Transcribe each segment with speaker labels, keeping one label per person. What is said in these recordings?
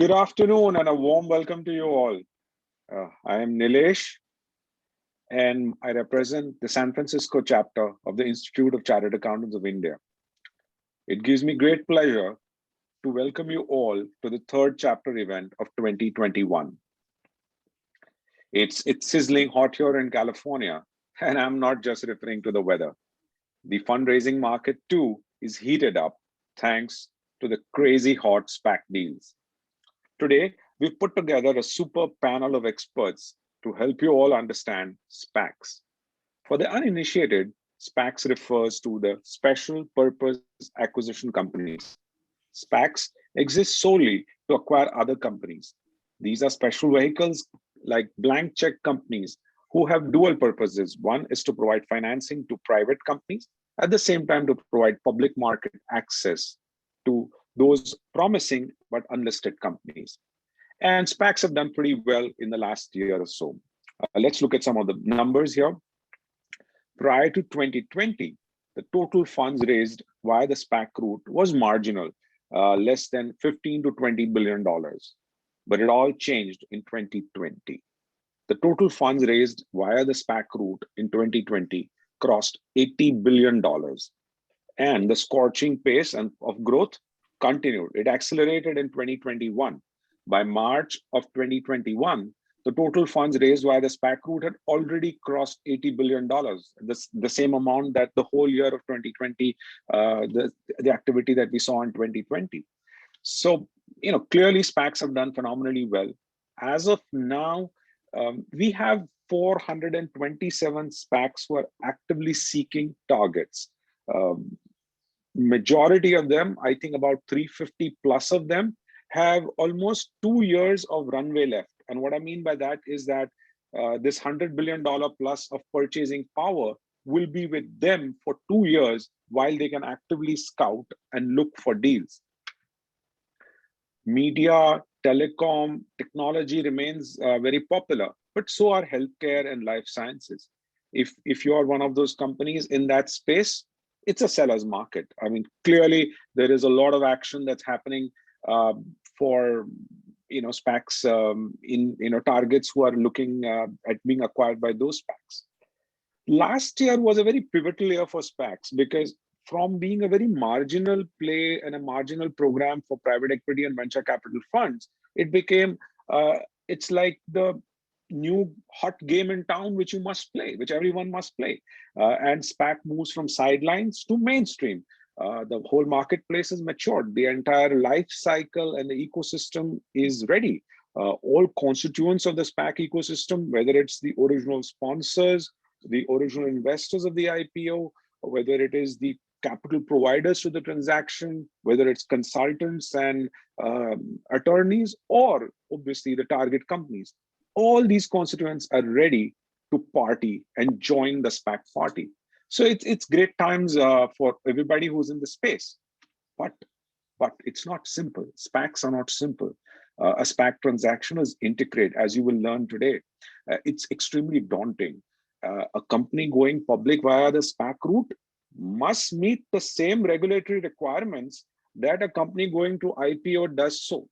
Speaker 1: Good afternoon and a warm welcome to you all. I am Nilesh and I represent the San Francisco chapter of the Institute of Chartered Accountants of India. It gives me great pleasure to welcome you all to the third chapter event of 2021. It's sizzling hot here in California, and I'm not just referring to the weather. The fundraising market too is heated up thanks to the crazy hot Spac deals. Today, we've put together a super panel of experts to help you all understand SPACs. For the uninitiated, SPACs refers to the special purpose acquisition companies. SPACs exist solely to acquire other companies. These are special vehicles like blank check companies who have dual purposes. One is to provide financing to private companies, at the same time to provide public market access to those promising but unlisted companies. And SPACs have done pretty well in the last year or so. Let's look at some of the numbers here. Prior to 2020, the total funds raised via the SPAC route was marginal, less than $15 to $20 billion. But it all changed in 2020. The total funds raised via the SPAC route in 2020 crossed $80 billion. And the scorching pace of growth continued. It accelerated in 2021. By March of 2021, the total funds raised via the SPAC route had already crossed $80 billion, the same amount that the whole year of 2020, the activity that we saw in 2020. So, clearly SPACs have done phenomenally well. As of now, we have 427 SPACs who are actively seeking targets. Majority of them, I think about 350 plus of them, have almost 2 years of runway left. And what I mean by that is that this $100 billion plus of purchasing power will be with them for 2 years while they can actively scout and look for deals. Media, telecom, technology remains very popular, but so are healthcare and life sciences. If you are one of those companies in that space, it's a seller's market. I mean, clearly there is a lot of action that's happening for SPACs in targets who are looking at being acquired by those SPACs. Last year was a very pivotal year for SPACs because from being a very marginal play and a marginal program for private equity and venture capital funds, it became it's like the new hot game in town which you must play, which everyone must play. And SPAC moves from sidelines to mainstream. The whole marketplace has matured. The entire life cycle and the ecosystem is ready. All constituents of the SPAC ecosystem, whether it's the original sponsors, the original investors of the IPO, whether it is the capital providers to the transaction, whether it's consultants and attorneys, or obviously the target companies, all these constituents are ready to party and join the SPAC party. So it's great times for everybody who's in the space, but it's not simple. SPACs are not simple. A SPAC transaction is intricate, as you will learn today. It's extremely daunting. A company going public via the SPAC route must meet the same regulatory requirements that a company going to IPO does so.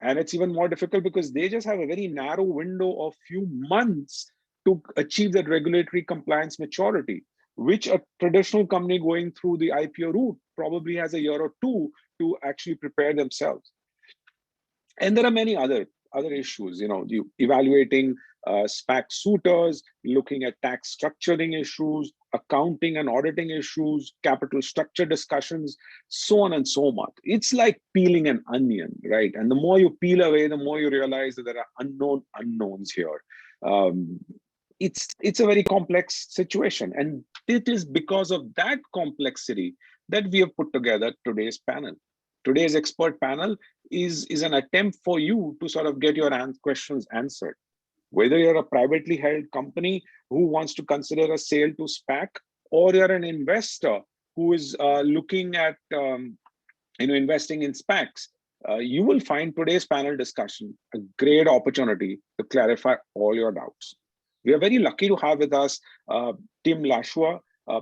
Speaker 1: And it's even more difficult because they just have a very narrow window of few months to achieve that regulatory compliance maturity, which a traditional company going through the IPO route probably has a year or two to actually prepare themselves. And there are many other issues, you evaluating SPAC suitors, looking at tax structuring issues, accounting and auditing issues, capital structure discussions, so on and so much. It's like peeling an onion, right? And the more you peel away, the more you realize that there are unknown unknowns here. It's a very complex situation. And it is because of that complexity that we have put together today's panel. Today's expert panel is an attempt for you to sort of get your questions answered. Whether you're a privately held company who wants to consider a sale to SPAC, or you're an investor who is looking at investing in SPACs, you will find today's panel discussion a great opportunity to clarify all your doubts. We are very lucky to have with us Tim Lashua,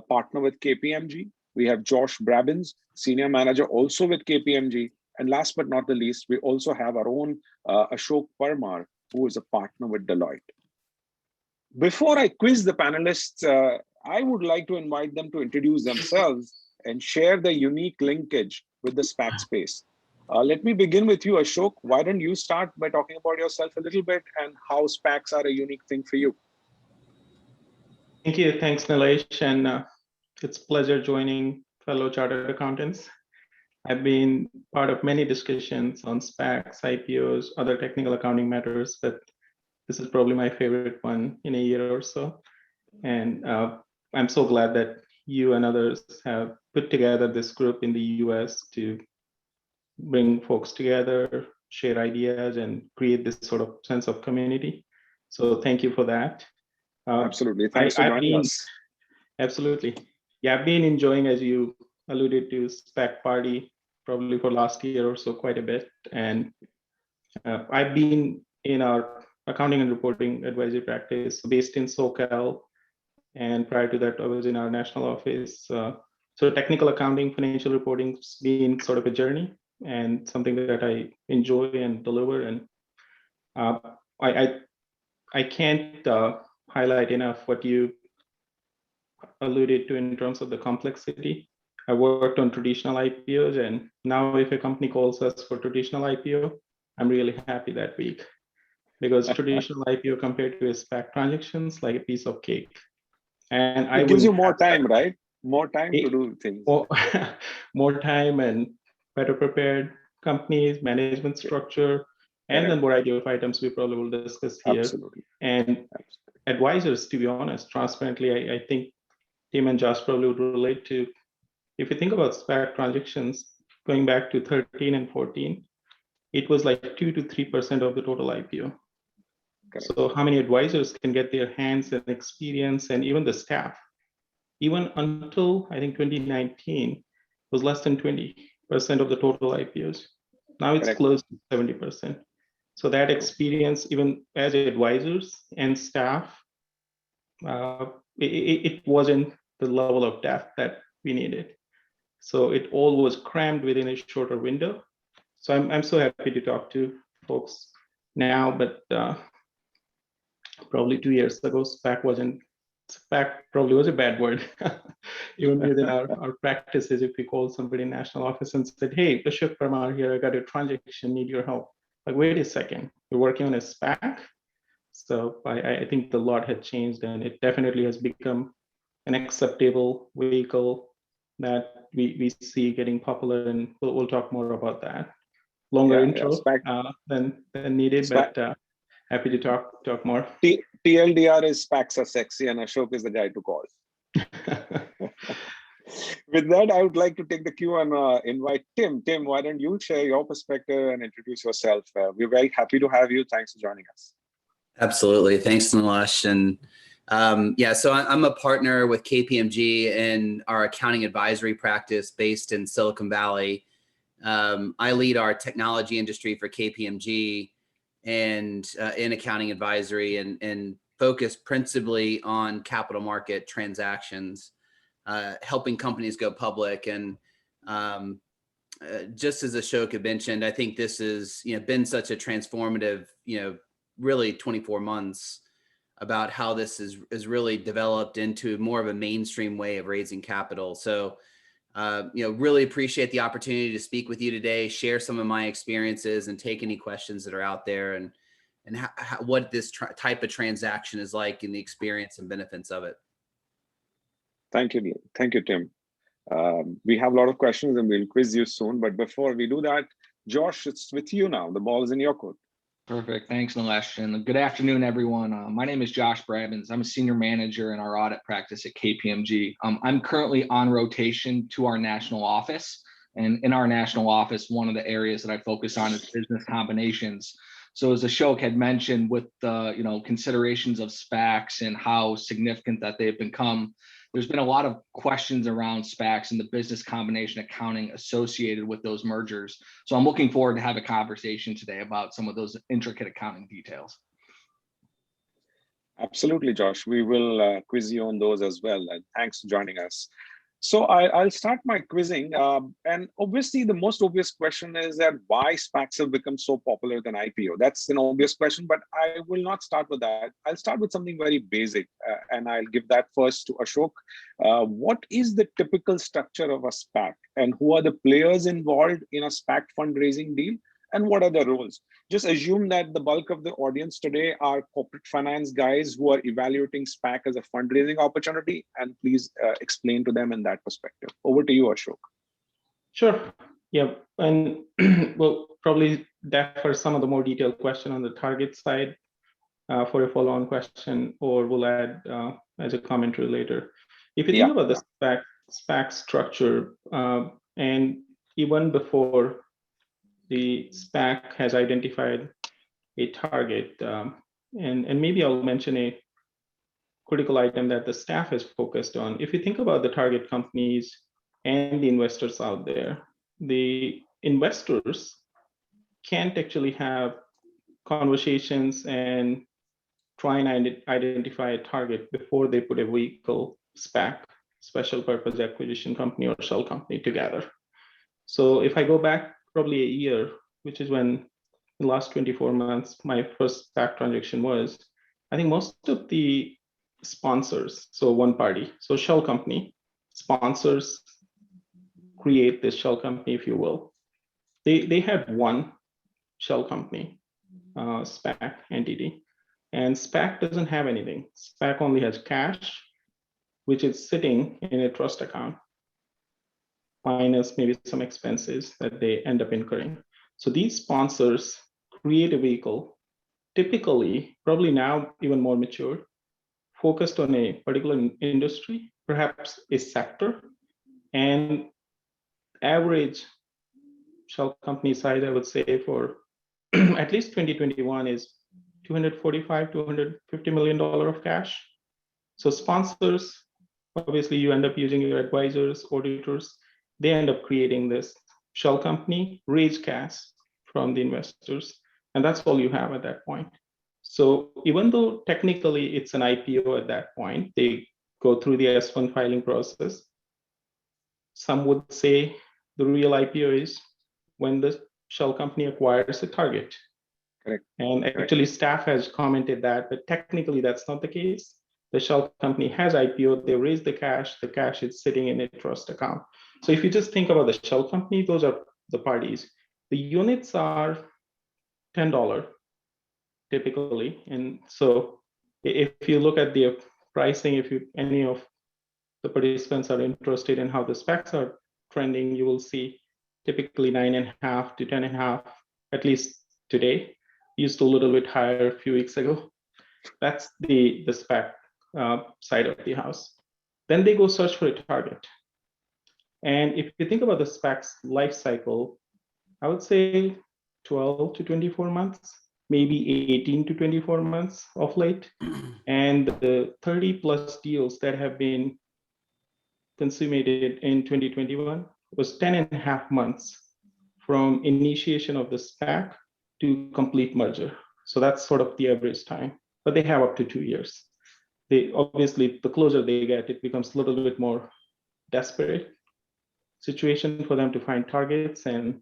Speaker 1: partner with KPMG. We have Josh Brabbins, senior manager also with KPMG, And last but not the least, we also have our own Ashok Parmar, who is a partner with Deloitte. Before I quiz the panelists, I would like to invite them to introduce themselves and share the unique linkage with the Spac space. Let me begin with you, Ashok. Why don't you start by talking about yourself a little bit and how Spacs are a unique thing for you?
Speaker 2: Thank you. Thanks, Nilesh. And it's a pleasure joining fellow chartered accountants. I've been part of many discussions on SPACs, IPOs, other technical accounting matters, but this is probably my favorite one in a year or so. And I'm so glad that you and others have put together this group in the US to bring folks together, share ideas, and create this sort of sense of community. So thank you for that.
Speaker 1: Absolutely. Thanks for joining us.
Speaker 2: Absolutely. Yeah, I've been enjoying, as you alluded to, Spec Party probably for last year or so quite a bit. And I've been in our accounting and reporting advisory practice based in SoCal. And prior to that, I was in our national office. So technical accounting, financial reporting has been sort of a journey and something that I enjoy and deliver. And I can't highlight enough what you alluded to in terms of the complexity. I worked on traditional IPOs, and now if a company calls us for traditional IPO, I'm really happy that week, because traditional IPO compared to a SPAC transactions like a piece of cake. And
Speaker 1: it gives you more time, right? More time to do things.
Speaker 2: More time and better prepared companies, management structure, and then variety of items we probably will discuss here.
Speaker 1: Absolutely.
Speaker 2: And advisors, to be honest, transparently, I think Tim and Josh probably would relate to, if you think about SPAC transactions going back to 13 and 14, it was like 2 to 3% of the total IPO. Correct. So how many advisors can get their hands and experience, and even the staff, even until I think 2019 was less than 20% of the total IPOs. Now it's Correct. Close to 70%. So that experience, even as advisors and staff, it wasn't the level of depth that we needed. So it all was crammed within a shorter window. So I'm so happy to talk to folks now, but probably 2 years ago, SPAC probably was a bad word. Even within our practices, if we call somebody in national office and said, hey, Ashok Parmar here, I got a transaction, need your help. Like, wait a second, we're working on a SPAC? So I think the lot had changed, and it definitely has become an acceptable vehicle that we see getting popular, and we'll talk more about that. Longer intro than needed, SPAC. But happy to talk more.
Speaker 1: TLDR is SPACs are sexy, and Ashok is the guy to call. With that, I would like to take the cue and invite Tim. Tim, why don't you share your perspective and introduce yourself? We're very happy to have you. Thanks for joining us.
Speaker 3: Absolutely. Thanks, Nilesh. And yeah, so I'm a partner with KPMG in our accounting advisory practice based in Silicon Valley. I lead our technology industry for KPMG and in accounting advisory and focus principally on capital market transactions, helping companies go public. And just as Ashok had mentioned, I think this has been such a transformative, really 24 months about how this is really developed into more of a mainstream way of raising capital. So, really appreciate the opportunity to speak with you today, share some of my experiences, and take any questions that are out there, and what this type of transaction is like in the experience and benefits of it.
Speaker 1: Thank you, Tim. We have a lot of questions, and we'll quiz you soon. But before we do that, Josh, it's with you now. The ball is in your court.
Speaker 4: Perfect. Thanks, Nilesh. And good afternoon, everyone. My name is Josh Brabbins. I'm a senior manager in our audit practice at KPMG. I'm currently on rotation to our national office. And in our national office, one of the areas that I focus on is business combinations. So as Ashok had mentioned, with the considerations of SPACs and how significant that they've become, there's been a lot of questions around SPACs and the business combination accounting associated with those mergers. So I'm looking forward to have a conversation today about some of those intricate accounting details.
Speaker 1: Absolutely, Josh. We will quiz you on those as well. And thanks for joining us. So I'll start my quizzing. And obviously, the most obvious question is that why SPACs have become so popular than IPO? That's an obvious question, but I will not start with that. I'll start with something very basic, and I'll give that first to Ashok. What is the typical structure of a SPAC, and who are the players involved in a SPAC fundraising deal, and what are the roles? Just assume that the bulk of the audience today are corporate finance guys who are evaluating SPAC as a fundraising opportunity, and please explain to them in that perspective. Over to you, Ashok.
Speaker 2: Sure. Yeah, and we'll probably defer some of the more detailed question on the target side for a follow-on question, or we'll add as a commentary later. If you think about the SPAC structure, and even before the SPAC has identified a target, and maybe I'll mention a critical item that the staff is focused on. If you think about the target companies and the investors out there, the investors can't actually have conversations and try and identify a target before they put a vehicle, SPAC, special purpose acquisition company or shell company together. So if I go back probably a year, which is when the last 24 months, my first SPAC transaction was, I think most of the sponsors, so one party, so shell company, sponsors create this shell company, if you will. They had one shell company, SPAC entity, and SPAC doesn't have anything. SPAC only has cash, which is sitting in a trust account, minus maybe some expenses that they end up incurring. So these sponsors create a vehicle, typically, probably now even more mature, focused on a particular industry, perhaps a sector, and average shell company size, I would say, for at least 2021 is $245, $250 million of cash. So sponsors, obviously you end up using your advisors, auditors, they end up creating this shell company, raise cash from the investors, and that's all you have at that point. So even though technically it's an IPO at that point, they go through the S1 filing process. Some would say the real IPO is when the shell company acquires a target.
Speaker 1: Correct.
Speaker 2: And actually staff has commented that, but technically that's not the case. The shell company has IPO, they raise the cash is sitting in a trust account. So if you just think about the shell company, those are the parties. The units are $10 typically. And so if you look at the pricing, if any of the participants are interested in how the specs are trending, you will see typically 9.5 to 10.5, at least today. Used to a little bit higher a few weeks ago. That's the spec side of the house. Then they go search for a target. And if you think about the spec's life cycle, I would say 12 to 24 months, maybe 18 to 24 months of late. And the 30 plus deals that have been consummated in 2021 was 10.5 months from initiation of the SPAC to complete merger. So that's sort of the average time, but they have up to 2 years. They obviously, the closer they get, it becomes a little bit more desperate situation for them to find targets, and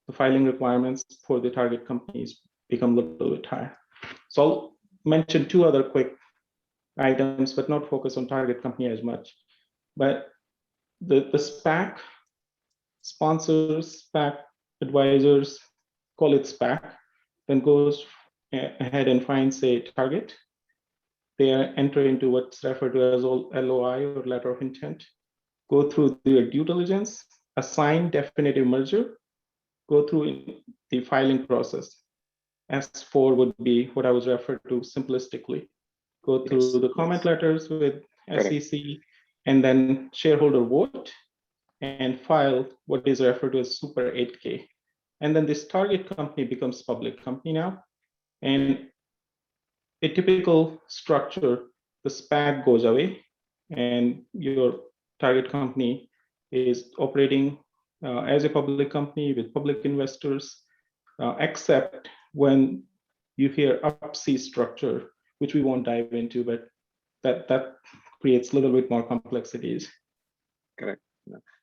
Speaker 2: the filing requirements for the target companies become a little bit higher. So I'll mention two other quick items, but not focus on target company as much. But the SPAC sponsors, SPAC advisors, call it SPAC, then goes ahead and finds a target. They enter into what's referred to as LOI or letter of intent, go through their due diligence, assign definitive merger, go through the filing process. S4 would be what I was referred to simplistically. Go through the comment letters with SEC, and then shareholder vote and file what is referred to as Super 8K. And then this target company becomes public company now. And a typical structure, the SPAC goes away and your target company is operating as a public company with public investors, except when you hear Up-C structure, which we won't dive into, but that creates a little bit more complexities.
Speaker 1: Correct.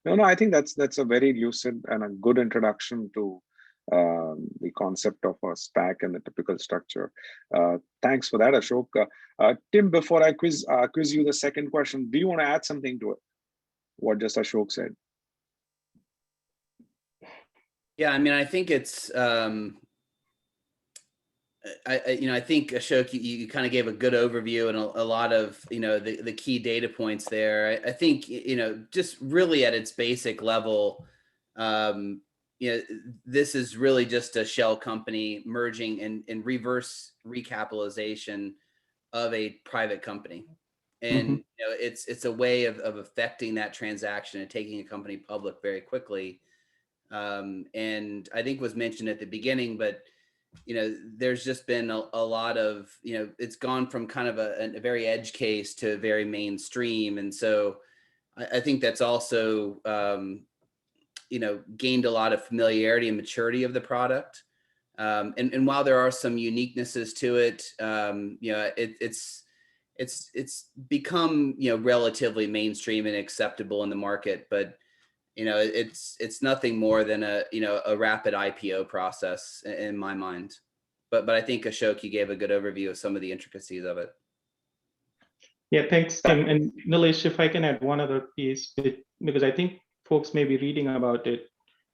Speaker 1: No, I think that's a very lucid and a good introduction to the concept of a SPAC and the typical structure. Thanks for that, Ashok. Tim, before I quiz you the second question, do you want to add something to it? What just Ashok said?
Speaker 3: Yeah, I mean, I think it's, I think Ashok, you kind of gave a good overview and a lot of, the key data points there. I think, just really at its basic level, this is really just a shell company merging in reverse recapitalization of a private company. And it's a way of affecting that transaction and taking a company public very quickly. And I think was mentioned at the beginning, but there's just been a lot of, it's gone from kind of a very edge case to very mainstream. And so I think that's also, gained a lot of familiarity and maturity of the product. And while there are some uniquenesses to it, it's become, relatively mainstream and acceptable in the market, but it's nothing more than a rapid IPO process in my mind. But I think Ashok, you gave a good overview of some of the intricacies of it.
Speaker 2: Yeah, thanks, Tim. And Nilesh, if I can add one other piece, because I think folks may be reading about it.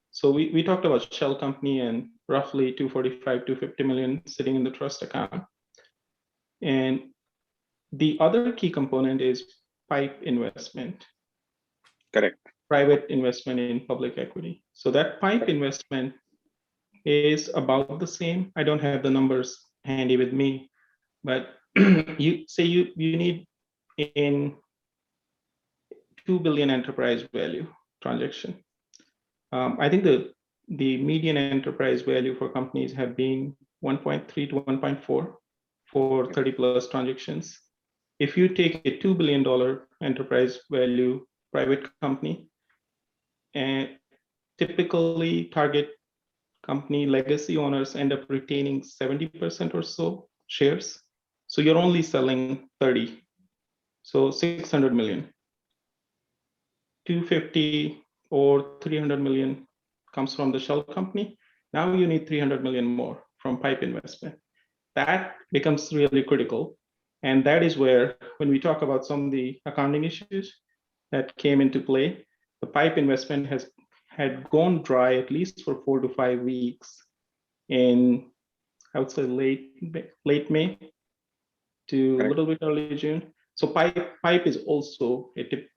Speaker 2: So we talked about shell company and roughly 245, 250 million sitting in the trust account. And the other key component is PIPE investment.
Speaker 1: Correct.
Speaker 2: Private investment in public equity. So that PIPE investment is about the same. I don't have the numbers handy with me, but you say you need in 2 billion enterprise value transaction. I think the median enterprise value for companies have been 1.3 to 1.4 for 30 plus transactions. If you take a $2 billion enterprise value private company, and typically target company legacy owners end up retaining 70% or so shares. So you're only selling 30. So 600 million. 250 or 300 million comes from the shell company. Now you need 300 million more from PIPE investment. That becomes really critical. And that is where, when we talk about some of the accounting issues that came into play, the PIPE investment had gone dry at least for 4 to 5 weeks in, I would say, late May to a little bit early June. So PIPE is also a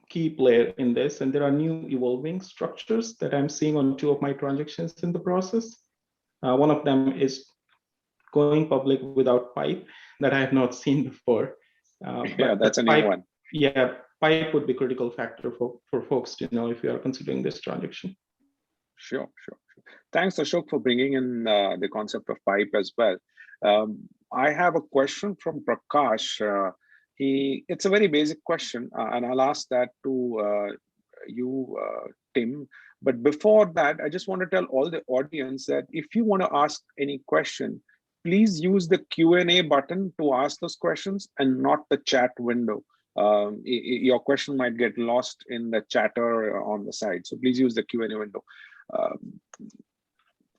Speaker 2: key player in this, and there are new evolving structures that I'm seeing on 2 of my transactions in the process. One of them is going public without PIPE that I have not seen before.
Speaker 1: Yeah, that's a new one.
Speaker 2: Yeah, PIPE would be a critical factor for folks to know if you are considering this transaction.
Speaker 1: Sure. Thanks, Ashok, for bringing in the concept of PIPE as well. I have a question from Prakash. It's a very basic question, and I'll ask that to you, Tim. But before that, I just want to tell all the audience that if you want to ask any question, please use the Q&A button to ask those questions and not the chat window. Your question might get lost in the chatter on the side. So please use the Q&A window.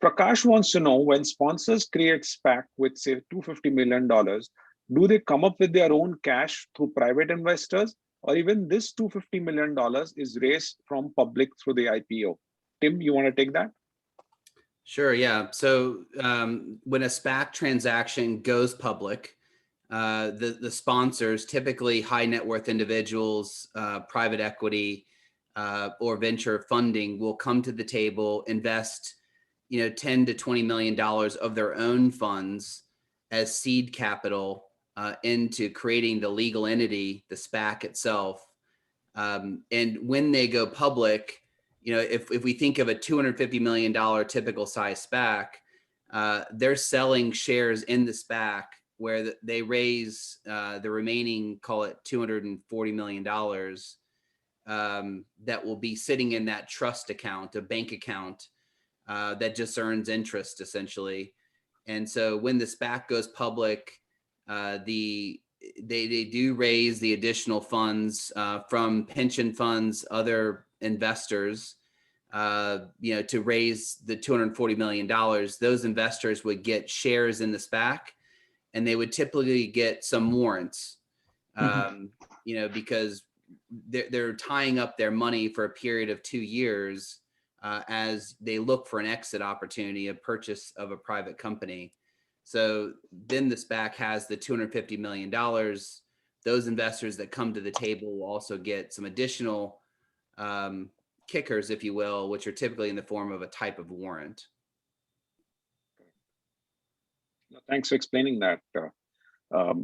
Speaker 1: Prakash wants to know, when sponsors create SPAC with say $250 million, do they come up with their own cash through private investors, or even this $250 million is raised from public through the IPO? Tim, you want to take that?
Speaker 3: Sure, yeah. So when a SPAC transaction goes public, the sponsors, typically high net worth individuals, private equity, or venture funding, will come to the table, invest, $10 to $20 million of their own funds as seed capital into creating the legal entity, the SPAC itself. And when they go public, if we think of a $250 million typical size SPAC, they're selling shares in the SPAC where they raise the remaining, call it $240 million, that will be sitting in that trust account, a bank account that just earns interest essentially. And so when the SPAC goes public, they do raise the additional funds from pension funds, other investors, to raise the $240 million. Those investors would get shares in the SPAC, and they would typically get some warrants, because they're tying up their money for a period of 2 years as they look for an exit opportunity, a purchase of a private company. So then the SPAC has the $250 million. Those investors that come to the table will also get some additional kickers, if you will, which are typically in the form of a type of warrant.
Speaker 1: Thanks for explaining that.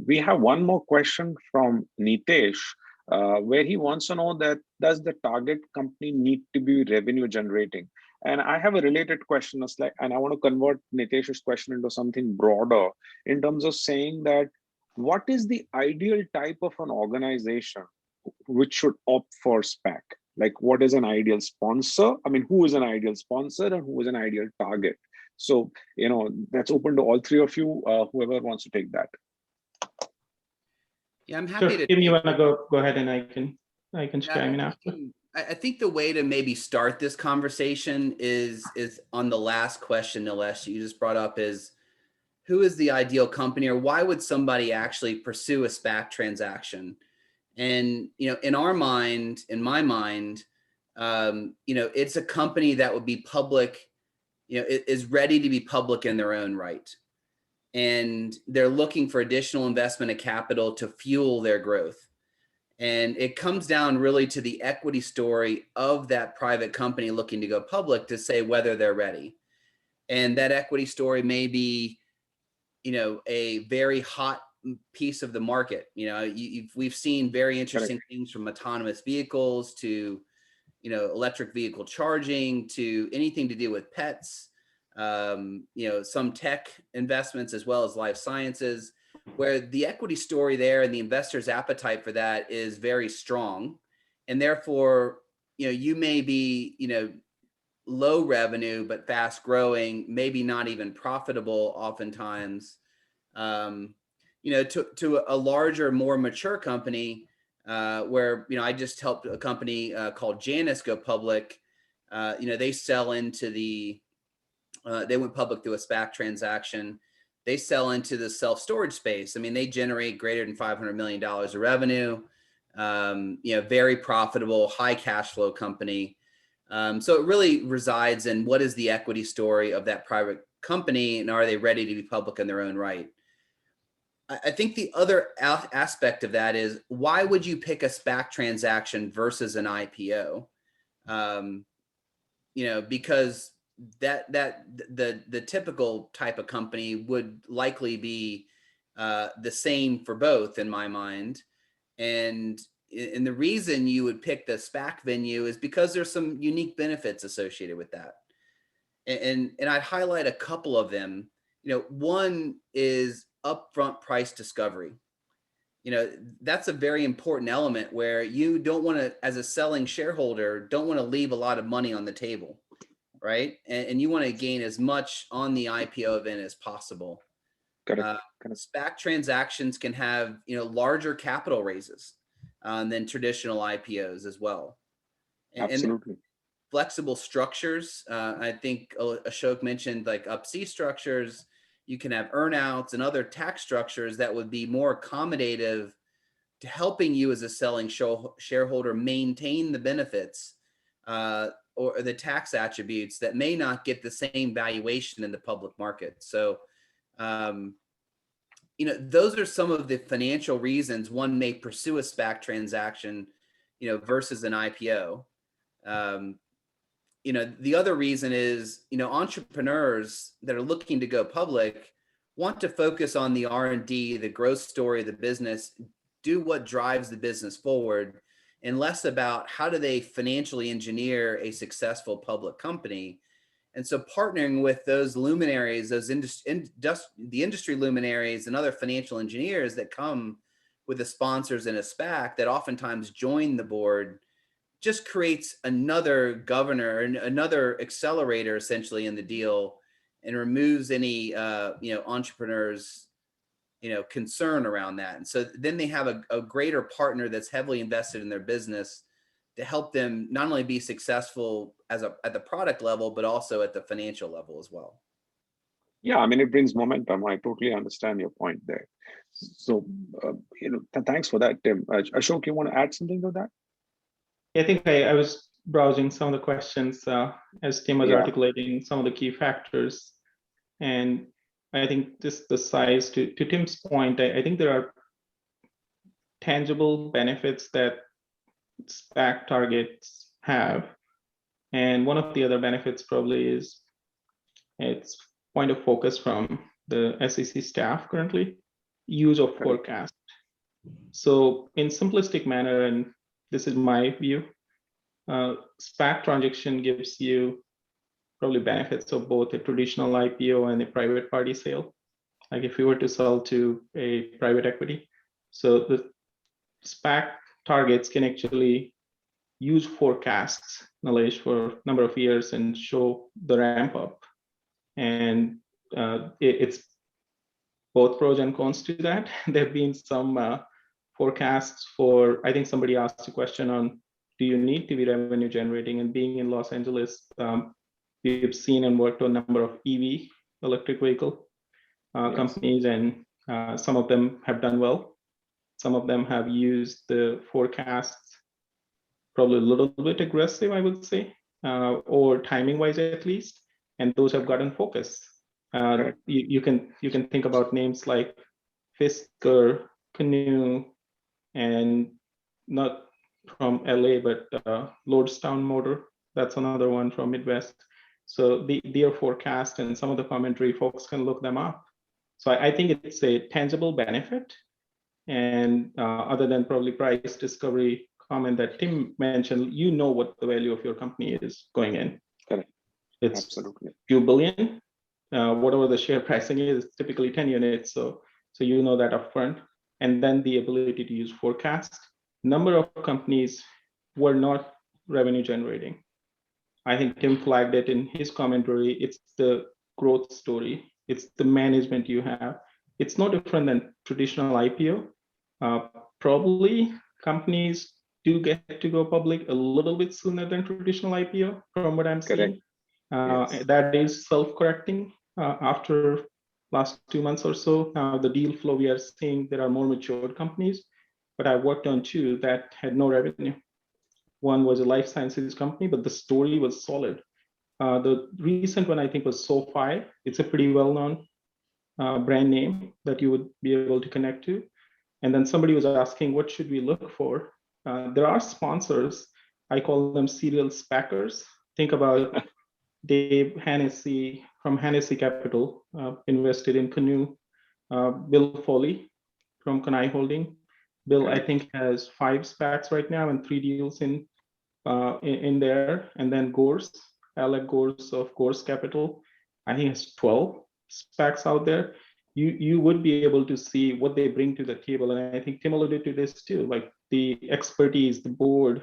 Speaker 1: We have one more question from Nitesh, where he wants to know that does the target company need to be revenue generating? And I have a related question, and I want to convert Nitesh's question into something broader in terms of saying that what is the ideal type of an organization which should opt for SPAC? Like, what is an ideal sponsor? I mean, who is an ideal sponsor and who is an ideal target? So, that's open to all three of you, whoever wants to take that.
Speaker 3: Yeah, I'm happy to.
Speaker 2: If you want to go ahead, and I can chime in after.
Speaker 3: I think the way to maybe start this conversation is on the last question, Nilesh, you just brought up, is who is the ideal company, or why would somebody actually pursue a SPAC transaction? And, in our mind, in my mind, it's a company that would be public, is ready to be public in their own right. And they're looking for additional investment of capital to fuel their growth. And it comes down really to the equity story of that private company looking to go public to say whether they're ready. And that equity story may be, a very hot piece of the market. We've seen very interesting things from autonomous vehicles to, electric vehicle charging to anything to do with pets, some tech investments as well as life sciences, where the equity story there and the investor's appetite for that is very strong. And therefore, you may be, low revenue, but fast growing, maybe not even profitable oftentimes, to a larger, more mature company, where, I just helped a company called Janus go public. They sell into they went public through a SPAC transaction. They sell into the self-storage space. I mean, they generate greater than $500 million of revenue, very profitable, high cash flow company. So it really resides in what is the equity story of that private company, and are they ready to be public in their own right? I think the other aspect of that is, why would you pick a SPAC transaction versus an IPO? Because the typical type of company would likely be the same for both, in my mind. And the reason you would pick the SPAC venue is because there's some unique benefits associated with that. And I'd highlight a couple of them. One is upfront price discovery. That's a very important element where you don't want to, as a selling shareholder, don't want to leave a lot of money on the table, right? And you want to gain as much on the IPO event as possible. SPAC transactions can have, larger capital raises than traditional IPOs as well.
Speaker 1: Absolutely.
Speaker 3: And flexible structures. I think Ashok mentioned like Up-C structures. You can have earnouts and other tax structures that would be more accommodative to helping you as a selling shareholder maintain the benefits or the tax attributes that may not get the same valuation in the public market. So, those are some of the financial reasons one may pursue a SPAC transaction, versus an IPO. The other reason is, entrepreneurs that are looking to go public want to focus on the R&D, the growth story of the business, do what drives the business forward, and less about how do they financially engineer a successful public company. And so partnering with those luminaries, the industry luminaries and other financial engineers that come with the sponsors in a SPAC that oftentimes join the board, just creates another governor and another accelerator essentially in the deal, and removes any entrepreneurs concern around that. And so then they have a greater partner that's heavily invested in their business to help them not only be successful at the product level, but also at the financial level as well.
Speaker 1: Yeah, I mean, it brings momentum. I totally understand your point there. So, thanks for that, Tim. Ashok, you want to add something to that?
Speaker 2: I think I was browsing some of the questions as Tim was articulating some of the key factors. And I think just the size, to Tim's point, I think there are tangible benefits that SPAC targets have. And one of the other benefits probably is its point of focus from the SEC staff currently, use of forecast. So in simplistic manner, and this is my view, SPAC transaction gives you probably benefits of both a traditional IPO and a private party sale. Like if you were to sell to a private equity. So the SPAC targets can actually use forecasts knowledge for a number of years and show the ramp up. And it's both pros and cons to that. There have been some forecasts for, I think somebody asked a question on, do you need to be revenue generating? And being in Los Angeles, we've seen and worked on a number of EV, electric vehicle companies, and some of them have done well. Some of them have used the forecasts probably a little bit aggressive, I would say, or timing wise at least, and those have gotten focus. You can think about names like Fisker, Canoe, and not from LA, but Lordstown Motor. That's another one from Midwest. So their forecast and some of the commentary, folks can look them up. So I think it's a tangible benefit. And other than probably price discovery comment that Tim mentioned, you know what the value of your company is going in.
Speaker 1: Correct.
Speaker 2: It's
Speaker 1: Absolutely.
Speaker 2: few billion. Whatever the share pricing is, typically 10 units. So you know that upfront. And then the ability to use forecast. Number of companies were not revenue generating. I think Tim flagged it in his commentary. It's the growth story. It's the management you have. It's no different than traditional IPO. Probably companies do get to go public a little bit sooner than traditional IPO, from what I'm seeing. Yes. That is self-correcting after last 2 months or so. Now the deal flow we are seeing, there are more mature companies, but I worked on two that had no revenue. One was a life sciences company, but the story was solid. The recent one I think was SoFi. It's a pretty well-known brand name that you would be able to connect to. And then somebody was asking, what should we look for? There are sponsors. I call them serial SPACers. Think about Dave Hennessy from Hennessy Capital, invested in Canoe. Bill Foley from Kanai Holding. Bill, I think, has 5 SPACs right now and 3 deals in there. And then Gores, Alec Gores of Gores Capital, I think has 12 SPACs out there. You would be able to see what they bring to the table. And I think Tim alluded to this too, like the expertise, the board.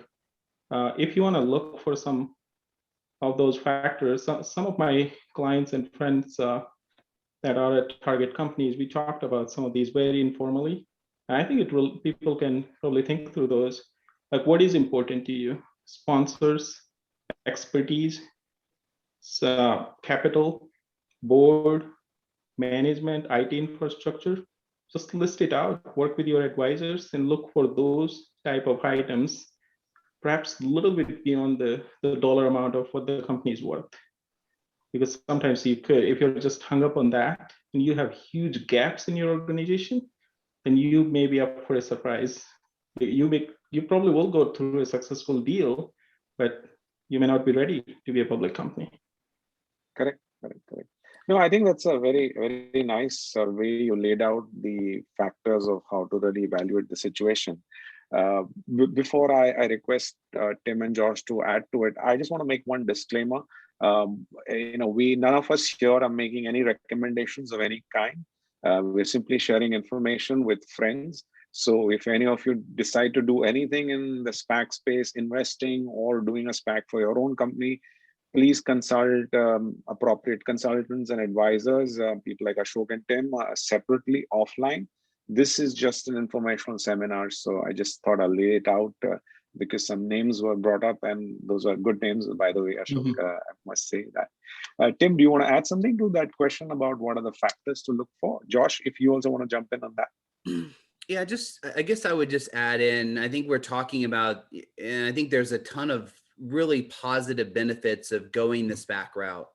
Speaker 2: If you want to look for some of those factors, some of my clients and friends that are at target companies, we talked about some of these very informally. And I think people can probably think through those. Like, what is important to you? Sponsors, expertise, capital, board, management, IT infrastructure. Just list it out, work with your advisors and look for those type of items, perhaps a little bit beyond the dollar amount of what the company is worth. Because sometimes you could, if you're just hung up on that and you have huge gaps in your organization, then you may be up for a surprise. You probably will go through a successful deal, but you may not be ready to be a public company.
Speaker 1: Correct. No, I think that's a very, very nice way you laid out the factors of how to really evaluate the situation. Before I request Tim and Josh to add to it, I just want to make one disclaimer. None of us here are making any recommendations of any kind. We're simply sharing information with friends. So if any of you decide to do anything in the SPAC space, investing or doing a SPAC for your own company, please consult appropriate consultants and advisors, people like Ashok and Tim, separately offline. This is just an informational seminar, so I just thought I'll lay it out because some names were brought up, and those are good names, by the way, Ashok. I must say that. Tim, do you want to add something to that question about what are the factors to look for? Josh, if you also want to jump in on that.
Speaker 3: Yeah, I guess I would just add in, I think we're talking about, and I think there's a ton of really positive benefits of going the SPAC route.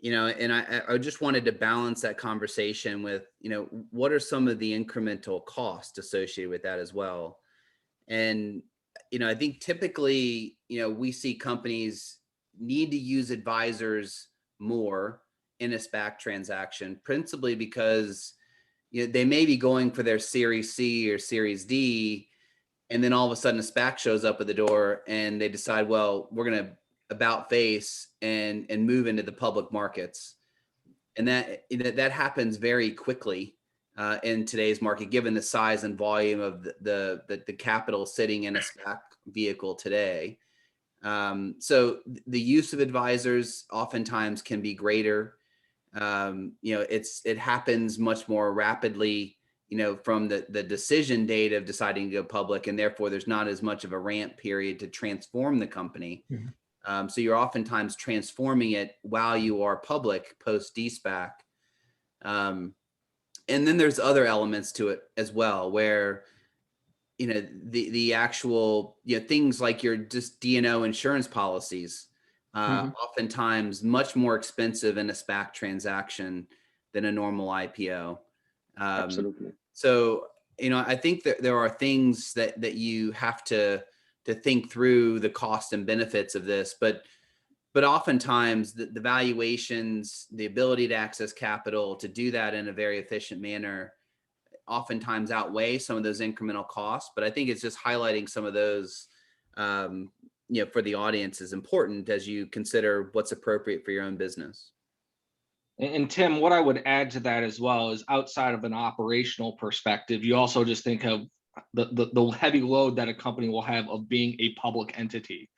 Speaker 3: You know, and I just wanted to balance that conversation with, you know, what are some of the incremental costs associated with that as well? And, you know, I think typically, you know, we see companies need to use advisors more in a SPAC transaction, principally because, you know, they may be going for their Series C or Series D, and then all of a sudden a SPAC shows up at the door and they decide, well, we're going to about face and move into the public markets. And that happens very quickly in today's market, given the size and volume of the capital sitting in a SPAC vehicle today. So the use of advisors oftentimes can be greater. You know, it happens much more rapidly, you know, from the decision date of deciding to go public, and therefore there's not as much of a ramp period to transform the company. So you're oftentimes transforming it while you are public post de-SPAC. And then there's other elements to it as well, where, you know, the actual, you know, things like your just D&O insurance policies, oftentimes much more expensive in a SPAC transaction than a normal IPO.
Speaker 1: Absolutely.
Speaker 3: So, you know, I think that there are things that you have to think through the cost and benefits of this, but oftentimes the valuations, the ability to access capital, to do that in a very efficient manner, oftentimes outweigh some of those incremental costs. But I think it's just highlighting some of those, you know, for the audience is important as you consider what's appropriate for your own business.
Speaker 4: And Tim, what I would add to that as well is, outside of an operational perspective, you also just think of the heavy load that a company will have of being a public entity.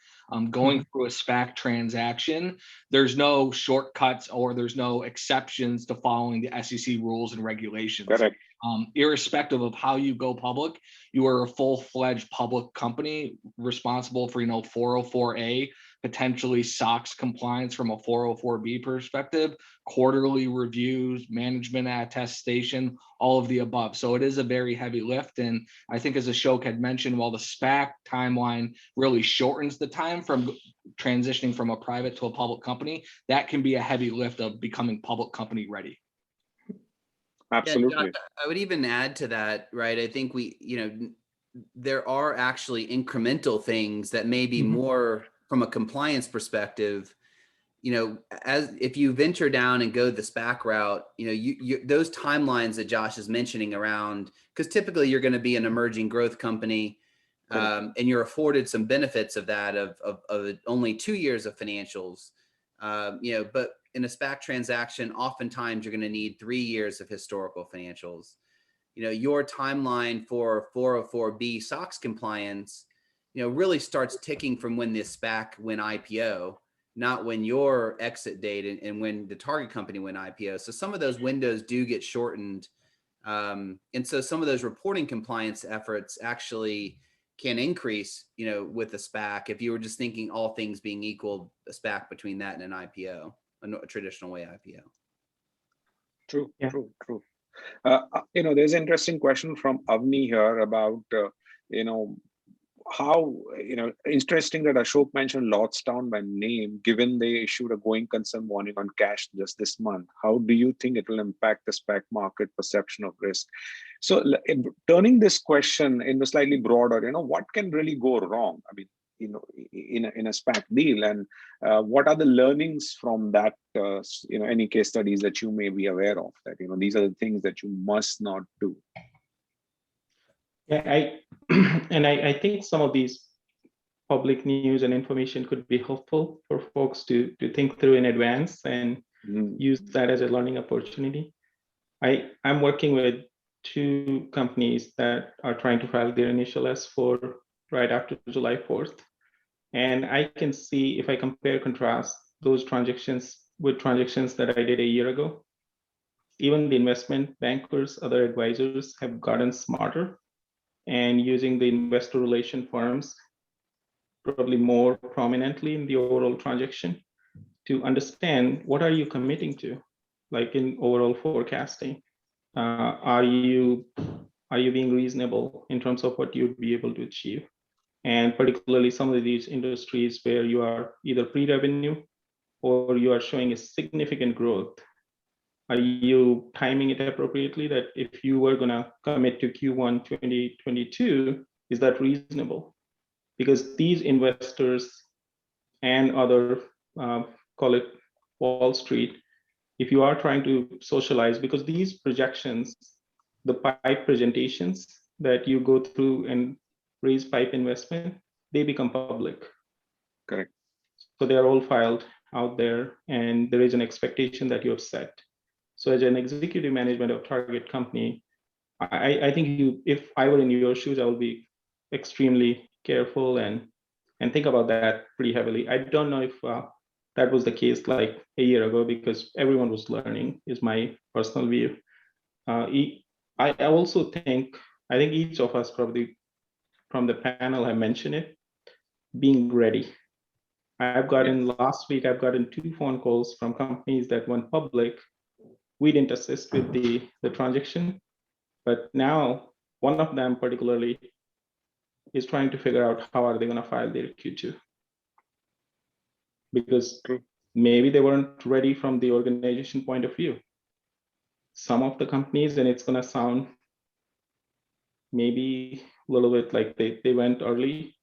Speaker 4: Going through a SPAC transaction, there's no shortcuts or there's no exceptions to following the SEC rules and regulations.
Speaker 1: Correct.
Speaker 4: Irrespective of how you go public, you are a full-fledged public company responsible for, you know, 404A, potentially SOX compliance from a 404B perspective, quarterly reviews, management attestation, all of the above. So it is a very heavy lift. And I think, as Ashok had mentioned, while the SPAC timeline really shortens the time from transitioning from a private to a public company, that can be a heavy lift of becoming public company ready.
Speaker 1: Absolutely.
Speaker 3: Yeah, John, I would even add to that, right? I think there are actually incremental things that may be more from a compliance perspective. You know, as if you venture down and go the SPAC route, you know, those timelines that Josh is mentioning around, because typically you're going to be an emerging growth company, and you're afforded some benefits of that of only 2 years of financials, you know, but in a SPAC transaction, oftentimes you're going to need 3 years of historical financials. You know, your timeline for 404B SOX compliance, you know, really starts ticking from when this SPAC went IPO, not when your exit date and when the target company went IPO. So some of those windows do get shortened. And so some of those reporting compliance efforts actually can increase, you know, with the SPAC, if you were just thinking all things being equal, a SPAC between that and an IPO, a traditional way IPO.
Speaker 1: True. You know, there's an interesting question from Avni here about, you know, how, you know, interesting that Ashok mentioned Lordstown by name, given they issued a going concern warning on cash just this month. How do you think it will impact the SPAC market perception of risk? So turning this question into slightly broader, you know, what can really go wrong? I mean, you know, in a SPAC deal, and what are the learnings from that? You know, any case studies that you may be aware of that, you know, these are the things that you must not do.
Speaker 2: Yeah, I think some of these public news and information could be helpful for folks to think through in advance and use that as a learning opportunity. I'm working with 2 companies that are trying to file their initial S4 right after July 4th. And I can see, if I compare contrast those transactions with transactions that I did a year ago, even the investment bankers, other advisors have gotten smarter and using the investor relation firms probably more prominently in the overall transaction to understand what are you committing to, like in overall forecasting. Are you being reasonable in terms of what you'd be able to achieve? And particularly some of these industries where you are either pre-revenue or you are showing a significant growth. Are you timing it appropriately, that if you were gonna commit to Q1 2022, is that reasonable? Because these investors and other, call it Wall Street, if you are trying to socialize, because these projections, the PIPE presentations that you go through and raise PIPE investment, they become public.
Speaker 1: Correct.
Speaker 2: So they are all filed out there, and there is an expectation that you have set. So as an executive management of target company, I think if I were in your shoes, I would be extremely careful and think about that pretty heavily. I don't know if that was the case like a year ago, because everyone was learning, is my personal view. I also think, each of us probably from the panel have mentioned it, being ready. Last week, I've gotten 2 phone calls from companies that went public. We didn't assist with the transaction, but now one of them particularly is trying to figure out how are they going to file their Q2, because maybe they weren't ready from the organization point of view. Some of the companies, and it's going to sound maybe a little bit like they went early,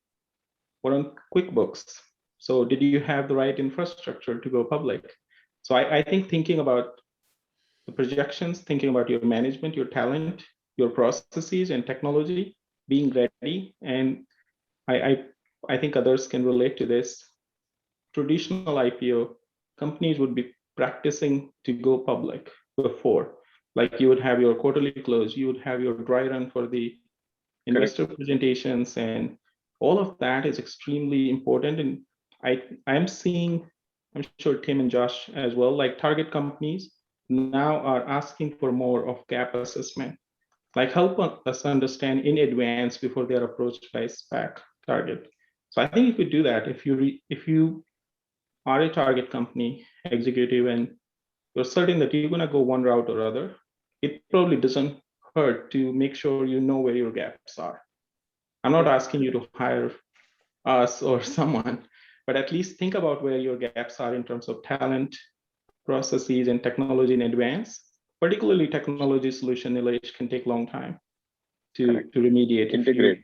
Speaker 2: were on QuickBooks. So did you have the right infrastructure to go public? So I think thinking about the projections, thinking about your management, your talent, your processes and technology, being ready. And I think others can relate to this. Traditional IPO companies would be practicing to go public before. Like you would have your quarterly close, you would have your dry run for the investor presentations, and all of that is extremely important. And I'm seeing, I'm sure Tim and Josh as well, like target companies now are asking for more of gap assessment, like help us understand in advance before they're approached by Spac target. So I think you could do that if you are a target company executive and you're certain that you're going to go one route or other, it probably doesn't hurt to make sure you know where your gaps are. I'm not asking you to hire us or someone, but at least think about where your gaps are in terms of talent, processes, and technology in advance. Particularly technology solution knowledge can take a long time to remediate.
Speaker 1: Integrate.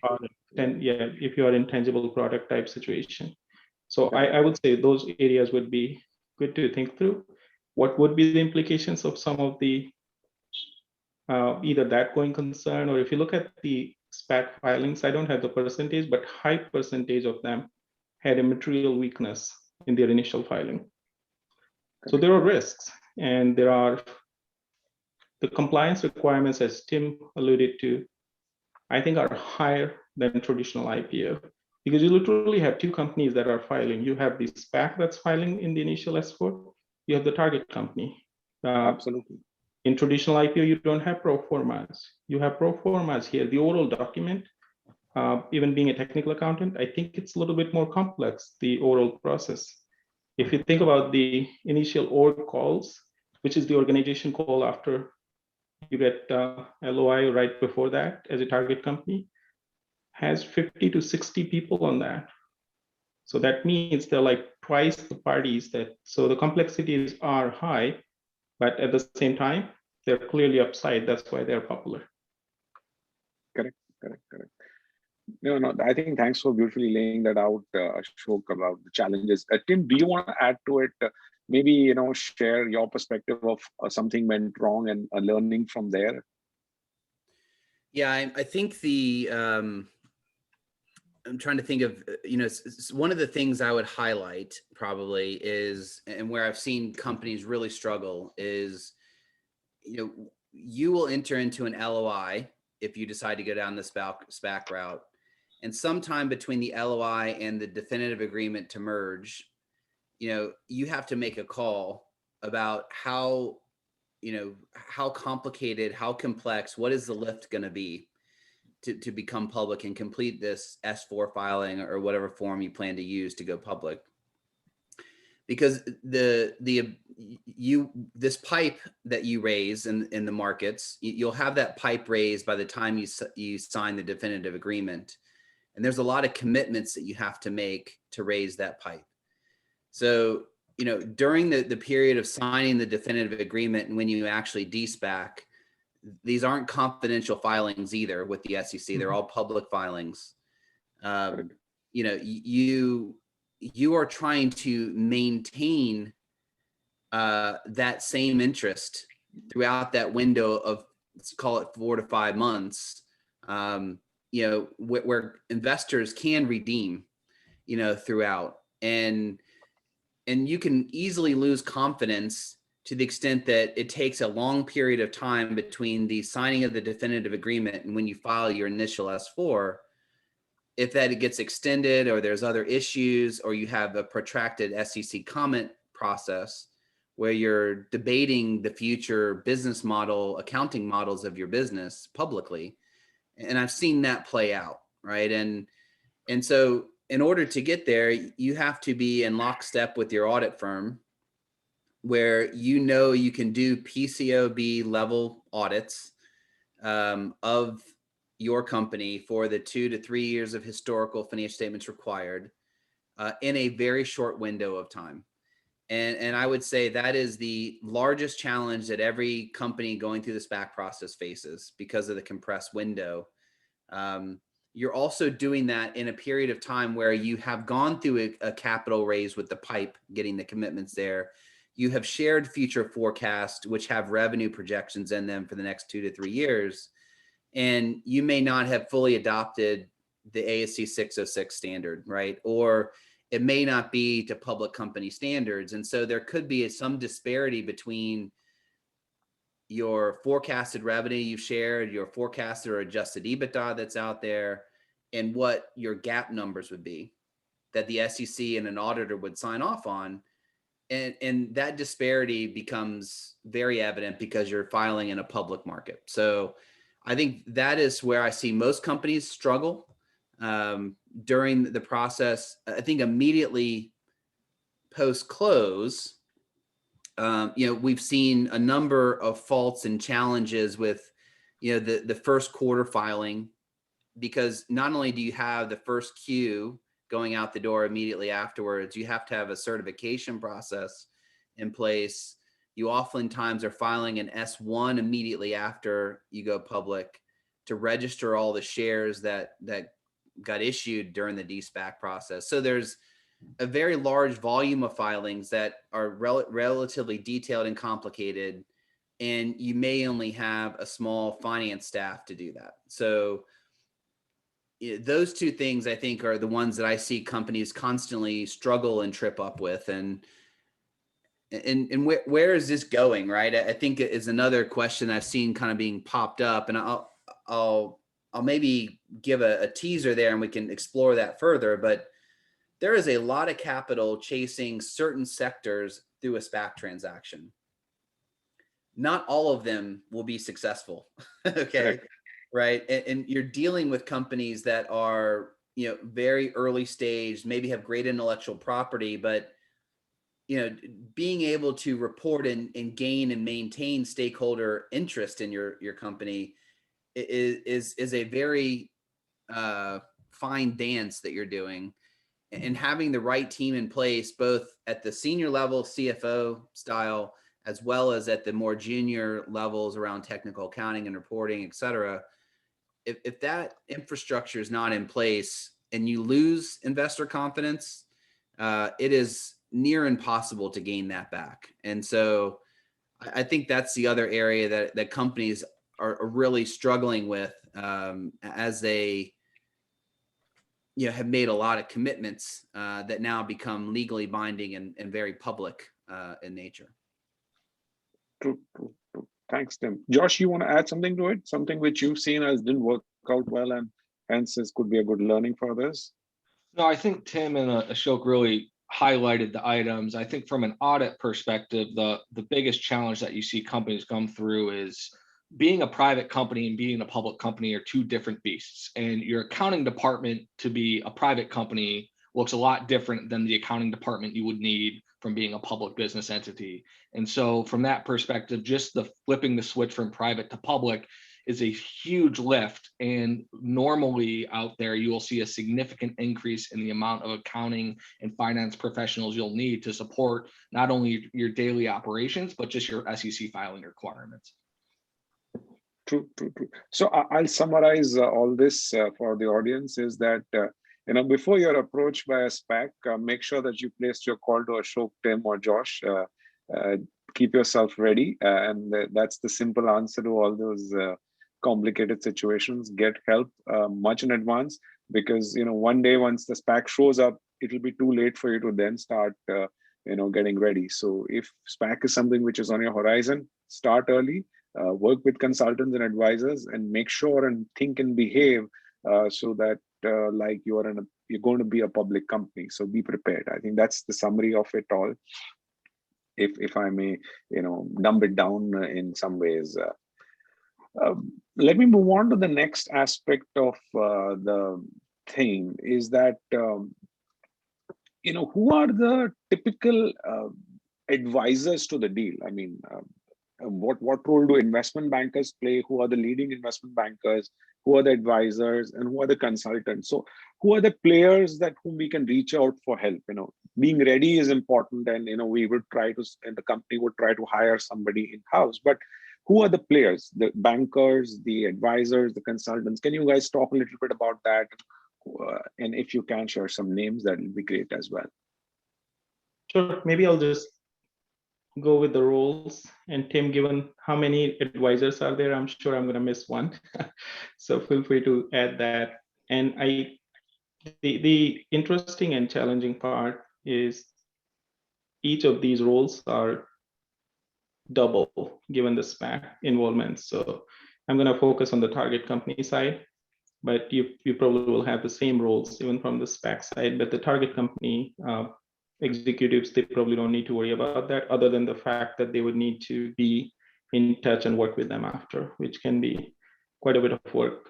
Speaker 2: If you are in tangible product type situation. So I would say those areas would be good to think through. What would be the implications of some of the either that going concern, or if you look at the Spac filings, I don't have the percentage, but high percentage of them had a material weakness in their initial filing. So there are risks, and there are the compliance requirements, as Tim alluded to, I think are higher than traditional IPO, because you literally have 2 companies that are filing. You have the Spac that's filing in the initial S4, you have the target company.
Speaker 1: Absolutely.
Speaker 2: In traditional IPO, you don't have pro formas. You have pro formas here. The oral document, even being a technical accountant, I think it's a little bit more complex, the oral process. If you think about the initial org calls, which is the organization call after you get LOI right before that as a target company, has 50 to 60 people on that. So that means they're like twice the parties so the complexities are high, but at the same time, they're clearly upside. That's why they're popular.
Speaker 1: Correct. No, I think thanks for beautifully laying that out, Ashok, about the challenges. Tim, do you want to add to it? Maybe, share your perspective of something went wrong and learning from there.
Speaker 3: Yeah, I think I'm trying to think of, one of the things I would highlight probably is, and where I've seen companies really struggle is, you will enter into an LOI if you decide to go down the SPAC route. And sometime between the LOI and the definitive agreement to merge, you have to make a call about how complicated, how complex, what is the lift going to be to become public and complete this S4 filing or whatever form you plan to use to go public. Because this pipe that you raise in the markets, you'll have that pipe raised by the time you sign the definitive agreement. And there's a lot of commitments that you have to make to raise that pipe. So, during the period of signing the definitive agreement and when you actually de-SPAC, these aren't confidential filings either with the SEC. They're all public filings. You are trying to maintain that same interest throughout that window of, let's call it 4 to 5 months, where investors can redeem, throughout. And you can easily lose confidence to the extent that it takes a long period of time between the signing of the definitive agreement and when you file your initial S4. If that it gets extended or there's other issues or you have a protracted SEC comment process where you're debating the future business model, accounting models of your business publicly. And I've seen that play out, right? And so in order to get there, you have to be in lockstep with your audit firm where you can do PCAOB level audits of your company for the 2 to 3 years of historical financial statements required in a very short window of time. And I would say that is the largest challenge that every company going through the SPAC process faces because of the compressed window. You're also doing that in a period of time where you have gone through a capital raise with the pipe, getting the commitments there. You have shared future forecasts, which have revenue projections in them for the next 2 to 3 years. And you may not have fully adopted the ASC 606 standard, right? Or it may not be to public company standards. And so there could be some disparity between your forecasted revenue you've shared, your forecasted or adjusted EBITDA that's out there, and what your GAAP numbers would be that the SEC and an auditor would sign off on. And that disparity becomes very evident because you're filing in a public market. So I think that is where I see most companies struggle during the process. I think immediately post-close, we've seen a number of faults and challenges with, the first quarter filing, because not only do you have the first Q going out the door immediately afterwards, you have to have a certification process in place. You oftentimes are filing an S1 immediately after you go public to register all the shares that got issued during the de-SPAC process. So there's a very large volume of filings that are relatively detailed and complicated, and you may only have a small finance staff to do that. So those two things, I think, are the ones that I see companies constantly struggle and trip up with. And where is this going, right? I think it is another question I've seen kind of being popped up, and I'll maybe give a teaser there and we can explore that further. But there is a lot of capital chasing certain sectors through a SPAC transaction. Not all of them will be successful. Okay. Right. And you're dealing with companies that are, very early stage, maybe have great intellectual property, but, being able to report and gain and maintain stakeholder interest in your company is a very fine dance that you're doing. And having the right team in place, both at the senior level, CFO style, as well as at the more junior levels around technical accounting and reporting, et cetera. If that infrastructure is not in place and you lose investor confidence, it is near impossible to gain that back. And so I think that's the other area that companies are really struggling with as they have made a lot of commitments that now become legally binding and very public in nature.
Speaker 1: True. Thanks, Tim. Josh, you want to add something to it? Something which you've seen as didn't work out well and hence this could be a good learning for this?
Speaker 4: No, I think Tim and Ashok really highlighted the items. I think from an audit perspective, the biggest challenge that you see companies come through is being a private company and being a public company are two different beasts. And your accounting department to be a private company looks a lot different than the accounting department you would need from being a public business entity. And so from that perspective, just the flipping the switch from private to public is a huge lift. And normally out there, you will see a significant increase in the amount of accounting and finance professionals you'll need to support not only your daily operations, but just your SEC filing requirements.
Speaker 1: True. So I'll summarize all this for the audience is that, before you're approached by a SPAC, make sure that you placed your call to Ashok, Tim, or Josh. Keep yourself ready. And that's the simple answer to all those complicated situations. Get help much in advance, because one day once the SPAC shows up, it'll be too late for you to then start getting ready. So if SPAC is something which is on your horizon, start early, work with consultants and advisors, and make sure and think and behave so that like you're going to be a public company. So be prepared. I think that's the summary of it all, if I may dumb it down in some ways. Let me move on to the next aspect of the thing is that, who are the typical advisors to the deal? I mean, what role do investment bankers play? Who are the leading investment bankers? Who are the advisors? And who are the consultants? So who are the players whom we can reach out for help? Being ready is important, and we would try to, and the company would try to hire somebody in-house. But who are the players, the bankers, the advisors, the consultants? Can you guys talk a little bit about that? And if you can share some names, that would be great as well.
Speaker 2: Sure, maybe I'll just go with the roles. And Tim, given how many advisors are there, I'm sure I'm going to miss one. So feel free to add that. And the interesting and challenging part is each of these roles are double given the SPAC involvement. So I'm going to focus on the target company side, but you probably will have the same roles even from the SPAC side. But the target company executives, they probably don't need to worry about that, other than the fact that they would need to be in touch and work with them after, which can be quite a bit of work.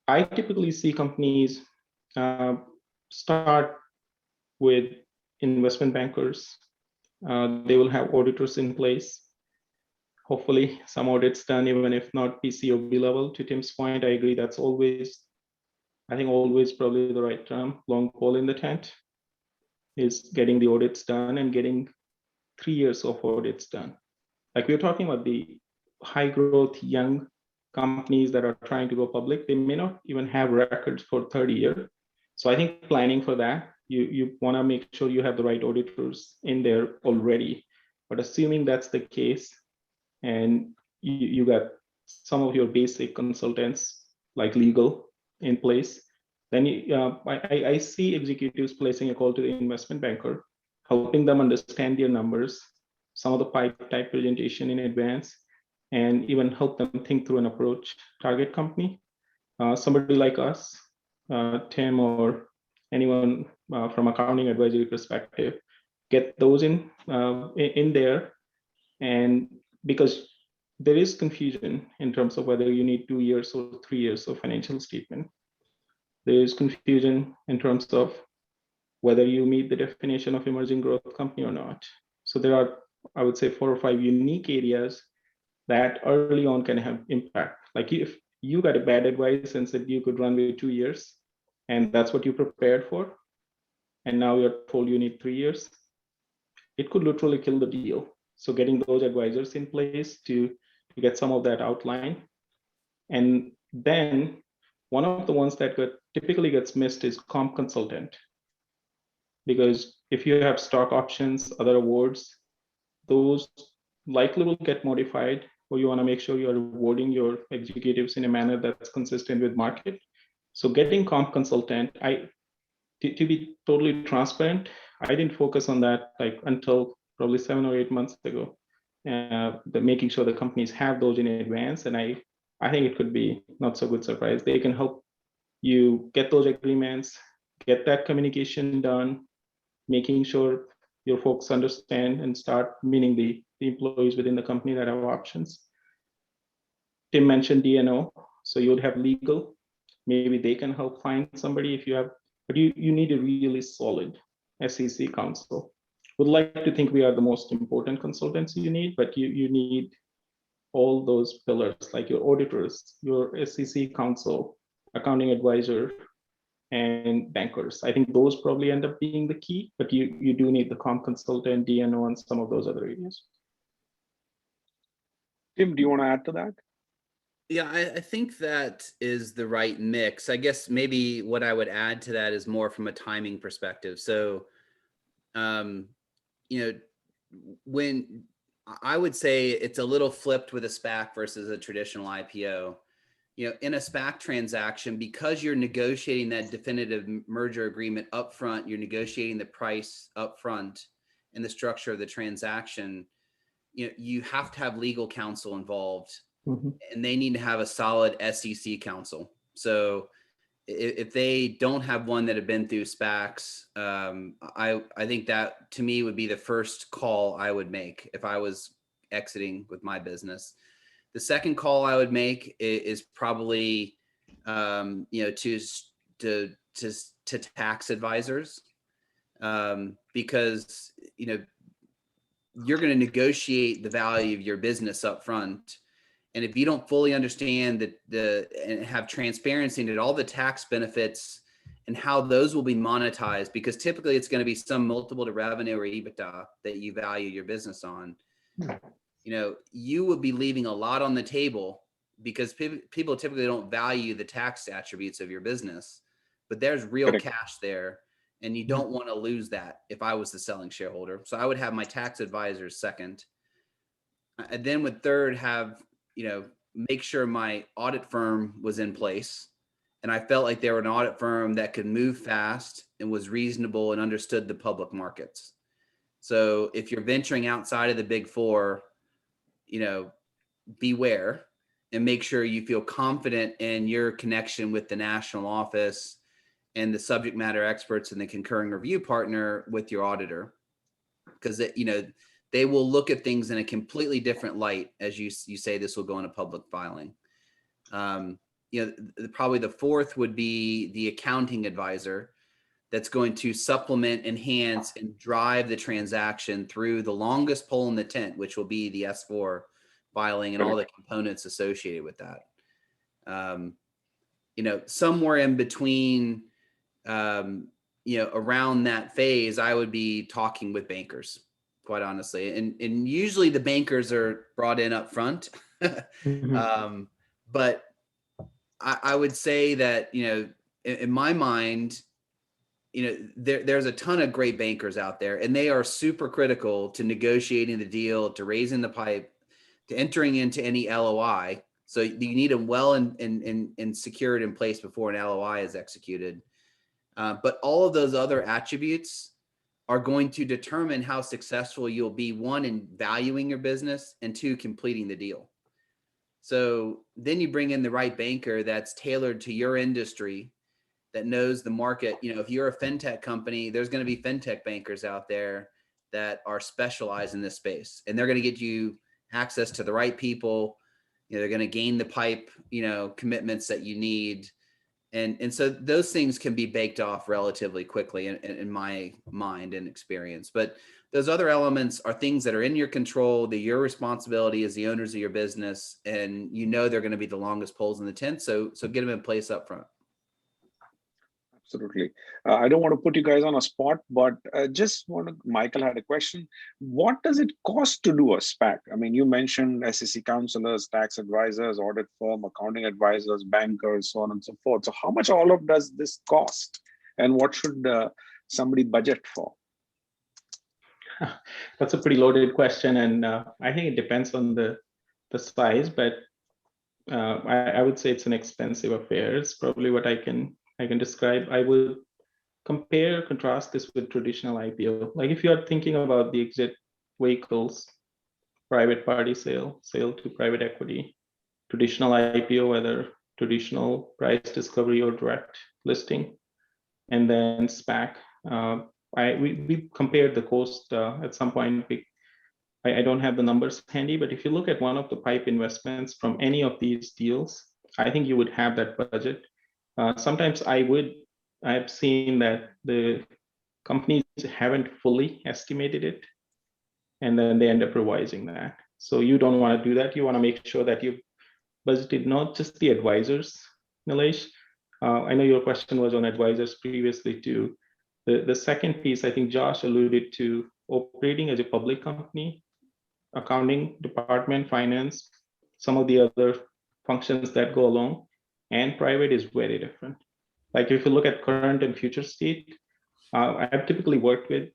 Speaker 2: I typically see companies start with investment bankers. They will have auditors in place. Hopefully some audits done, even if not PCOB level. To Tim's point, I agree, that's always probably the right term. Long pole in the tent is getting the audits done and getting 3 years of audits done. Like we're talking about the high growth young companies that are trying to go public, they may not even have records for 30 years. So I think planning for that, you want to make sure you have the right auditors in there already. But assuming that's the case, and you got some of your basic consultants like legal in place, then I see executives placing a call to the investment banker, helping them understand their numbers, some of the pipe type presentation in advance, and even help them think through an approach target company. Somebody like us, Tim or anyone from accounting advisory perspective, get those in there. And because there is confusion in terms of whether you need 2 years or 3 years of financial statement. There is confusion in terms of whether you meet the definition of emerging growth company or not. So there are, I would say, 4 or 5 unique areas that early on can have impact. Like if you got a bad advice and said you could run with 2 years, and that's what you prepared for, and now you're told you need 3 years, it could literally kill the deal. So getting those advisors in place to get some of that outline. And then one of the ones that typically gets missed is comp consultant. Because if you have stock options, other awards, those likely will get modified, or you want to make sure you're rewarding your executives in a manner that's consistent with market. So getting comp consultant, to be totally transparent, I didn't focus on that until probably 7 or 8 months ago. Making sure the companies have those in advance, and I think it could be not so good surprise. They can help you get those agreements, get that communication done, making sure your folks understand and start meaning the employees within the company that have options. Tim mentioned D&O, so you would have legal. Maybe they can help find somebody if you have, but you need a really solid SEC counsel. Would like to think we are the most important consultants you need, but you need all those pillars like your auditors, your SEC counsel, accounting advisor, and bankers. I think those probably end up being the key, but you do need the comp consultant, D&O, and some of those other areas.
Speaker 1: Tim, do you want to add to that?
Speaker 3: Yeah, I think that is the right mix. I guess maybe what I would add to that is more from a timing perspective. So, when I would say it's a little flipped with a SPAC versus a traditional IPO. In a SPAC transaction, because you're negotiating that definitive merger agreement upfront, you're negotiating the price upfront and the structure of the transaction, you have to have legal counsel involved, and they need to have a solid SEC counsel. So if they don't have one that have been through SPACs, I think that to me would be the first call I would make if I was exiting with my business. The second call I would make is probably, to tax advisors, because you're going to negotiate the value of your business up front, and if you don't fully understand and have transparency into all the tax benefits and how those will be monetized, because typically it's going to be some multiple to revenue or EBITDA that you value your business on. You would be leaving a lot on the table, because people typically don't value the tax attributes of your business, but there's real cash there, and you don't want to lose that if I was the selling shareholder. So I would have my tax advisors second. And then would third have, make sure my audit firm was in place. And I felt like they were an audit firm that could move fast and was reasonable and understood the public markets. So if you're venturing outside of the big four, beware and make sure you feel confident in your connection with the national office and the subject matter experts and the concurring review partner with your auditor, because they will look at things in a completely different light as you say this will go in a public filing. Probably the fourth would be the accounting advisor that's going to supplement, enhance, and drive the transaction through the longest pole in the tent, which will be the S4 filing and all the components associated with that. Somewhere in between, around that phase, I would be talking with bankers, quite honestly. And usually the bankers are brought in up front. But I would say that, in my mind, there's a ton of great bankers out there, and they are super critical to negotiating the deal, to raising the pipe, to entering into any LOI. So you need them well and secured in place before an LOI is executed. But all of those other attributes are going to determine how successful you'll be, one, in valuing your business, and two, completing the deal. So then you bring in the right banker that's tailored to your industry, that knows the market. If you're a fintech company, there's going to be fintech bankers out there that are specialized in this space, and they're going to get you access to the right people. They're going to gain the pipe, commitments that you need. And so those things can be baked off relatively quickly in my mind and experience. But those other elements are things that are in your control, that your responsibility as the owners of your business, and they're going to be the longest poles in the tent. So get them in place up front.
Speaker 1: Absolutely. I don't want to put you guys on a spot, but Michael had a question. What does it cost to do a SPAC? I mean, you mentioned SEC counselors, tax advisors, audit firm, accounting advisors, bankers, so on and so forth. So how much does this cost, and what should somebody budget for?
Speaker 2: That's a pretty loaded question, and I think it depends on the size, but I would say it's an expensive affair. It's probably what I can describe. I would contrast this with traditional IPO. Like if you are thinking about the exit vehicles, private party sale to private equity, traditional IPO, whether traditional price discovery or direct listing. And then Spac, we compared the cost at some point. I don't have the numbers handy, but if you look at one of the pipe investments from any of these deals, I think you would have that budget. Sometimes I've seen that the companies haven't fully estimated it, and then they end up revising that. So you don't want to do that. You want to make sure that you've budgeted not just the advisors, Nilesh. I know your question was on advisors previously too. The second piece, I think Josh alluded to, operating as a public company, accounting department, finance, some of the other functions that go along, and private is very different. Like if you look at current and future state, I've typically worked with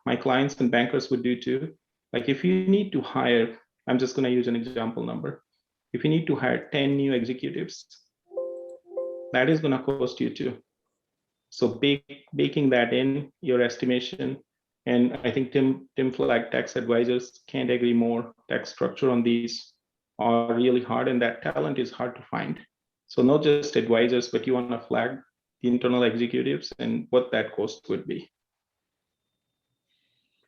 Speaker 2: my clients, and bankers would do too. Like if you need to hire, I'm just going to use an example number. If you need to hire 10 new executives, that is going to cost you too. So baking that in your estimation, and I think Tim flagged tax advisors, can't agree more. Tax structure on these are really hard, and that talent is hard to find. So not just advisors, but you want to flag the internal executives and what that cost would be.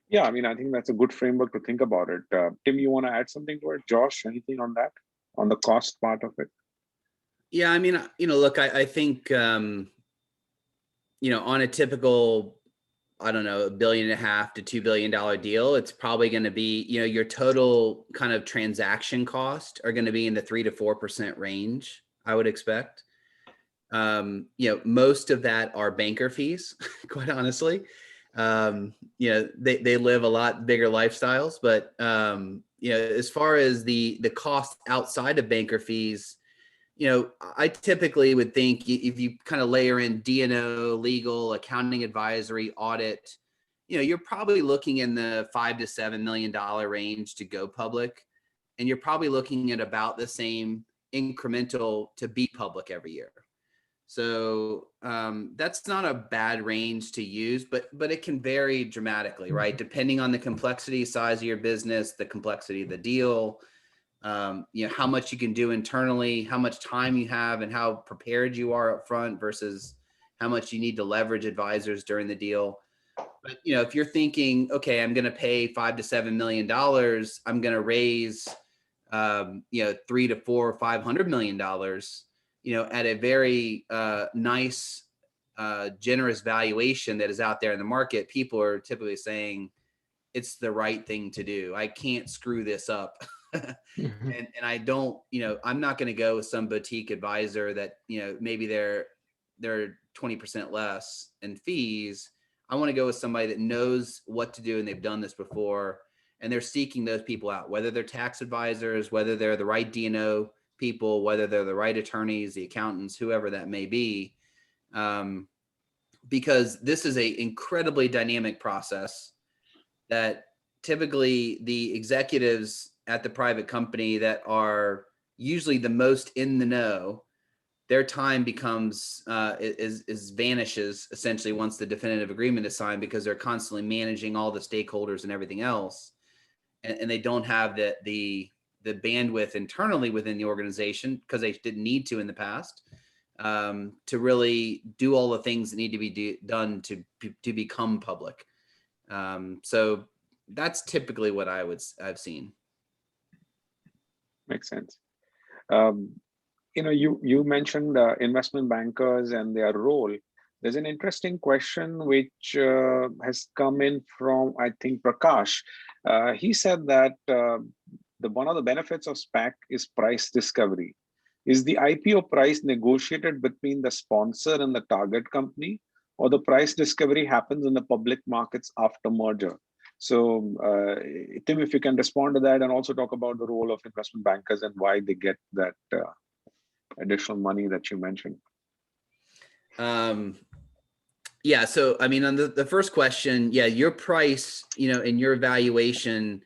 Speaker 1: Yeah, I mean, I think that's a good framework to think about it. Tim, you want to add something to it? Josh, anything on that, on the cost part of it?
Speaker 3: Yeah, I mean, look, I think, on a typical, I don't know, $1.5 billion to $2 billion deal, it's probably going to be, your total kind of transaction cost are going to be in the 3 to 4% range, I would expect. Most of that are banker fees, quite honestly. They live a lot bigger lifestyles, but, as far as the cost outside of banker fees, I typically would think if you kind of layer in D&O, legal, accounting, advisory, audit, you're probably looking in the $5 to $7 million range to go public. And you're probably looking at about the same incremental to be public every year. So that's not a bad range to use, but it can vary dramatically, right? Depending on the complexity, size of your business, the complexity of the deal, how much you can do internally, how much time you have, and how prepared you are up front versus how much you need to leverage advisors during the deal. But, if you're thinking, okay, I'm going to pay $5 to $7 million, I'm going to raise, 3 to 4 or $500 million, at a very nice, generous valuation that is out there in the market, people are typically saying it's the right thing to do. I can't screw this up. And I don't, I'm not going to go with some boutique advisor that, maybe they're 20% less in fees. I want to go with somebody that knows what to do and they've done this before, and they're seeking those people out, whether they're tax advisors, whether they're the right D&O people, whether they're the right attorneys, the accountants, whoever that may be, because this is a incredibly dynamic process that typically the executives at the private company that are usually the most in the know, their time becomes vanishes essentially once the definitive agreement is signed, because they're constantly managing all the stakeholders and everything else, and they don't have the bandwidth internally within the organization, because they didn't need to in the past, to really do all the things that need to be done to become public. So that's typically what I've seen.
Speaker 1: Makes sense. You mentioned investment bankers and their role. There's an interesting question which has come in from, I think, Prakash. He said that one of the benefits of SPAC is price discovery. Is the IPO price negotiated between the sponsor and the target company, or the price discovery happens in the public markets after merger? So, Tim, if you can respond to that and also talk about the role of investment bankers and why they get that additional money that you mentioned.
Speaker 3: Yeah. So, I mean, on the first question, yeah, your price, and your valuation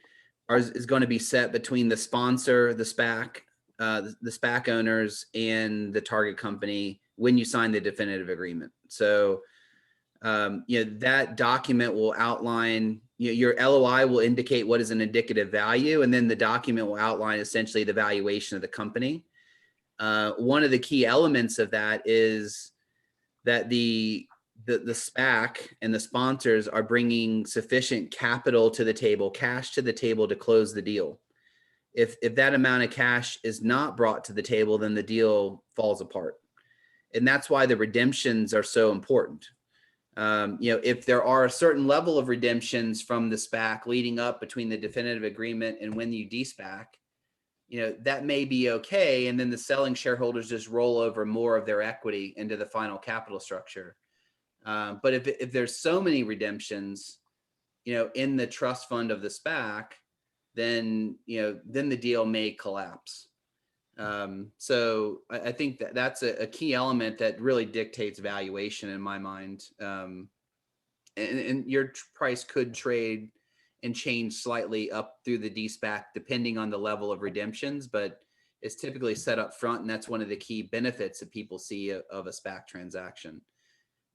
Speaker 3: is going to be set between the sponsor, the SPAC, the SPAC owners, and the target company when you sign the definitive agreement. So, that document will outline, your LOI will indicate what is an indicative value, and then the document will outline essentially the valuation of the company. One of the key elements of that is that the SPAC and the sponsors are bringing sufficient capital to the table, cash to the table to close the deal. If that amount of cash is not brought to the table, then the deal falls apart. And that's why the redemptions are so important. If there are a certain level of redemptions from the SPAC leading up between the definitive agreement and when you de-SPAC, that may be okay. And then the selling shareholders just roll over more of their equity into the final capital structure. But if there's so many redemptions, in the trust fund of the SPAC, then the deal may collapse. So I think that's a key element that really dictates valuation in my mind. And your price could trade and change slightly up through the de-SPAC depending on the level of redemptions, but it's typically set up front, and that's one of the key benefits that people see of a SPAC transaction.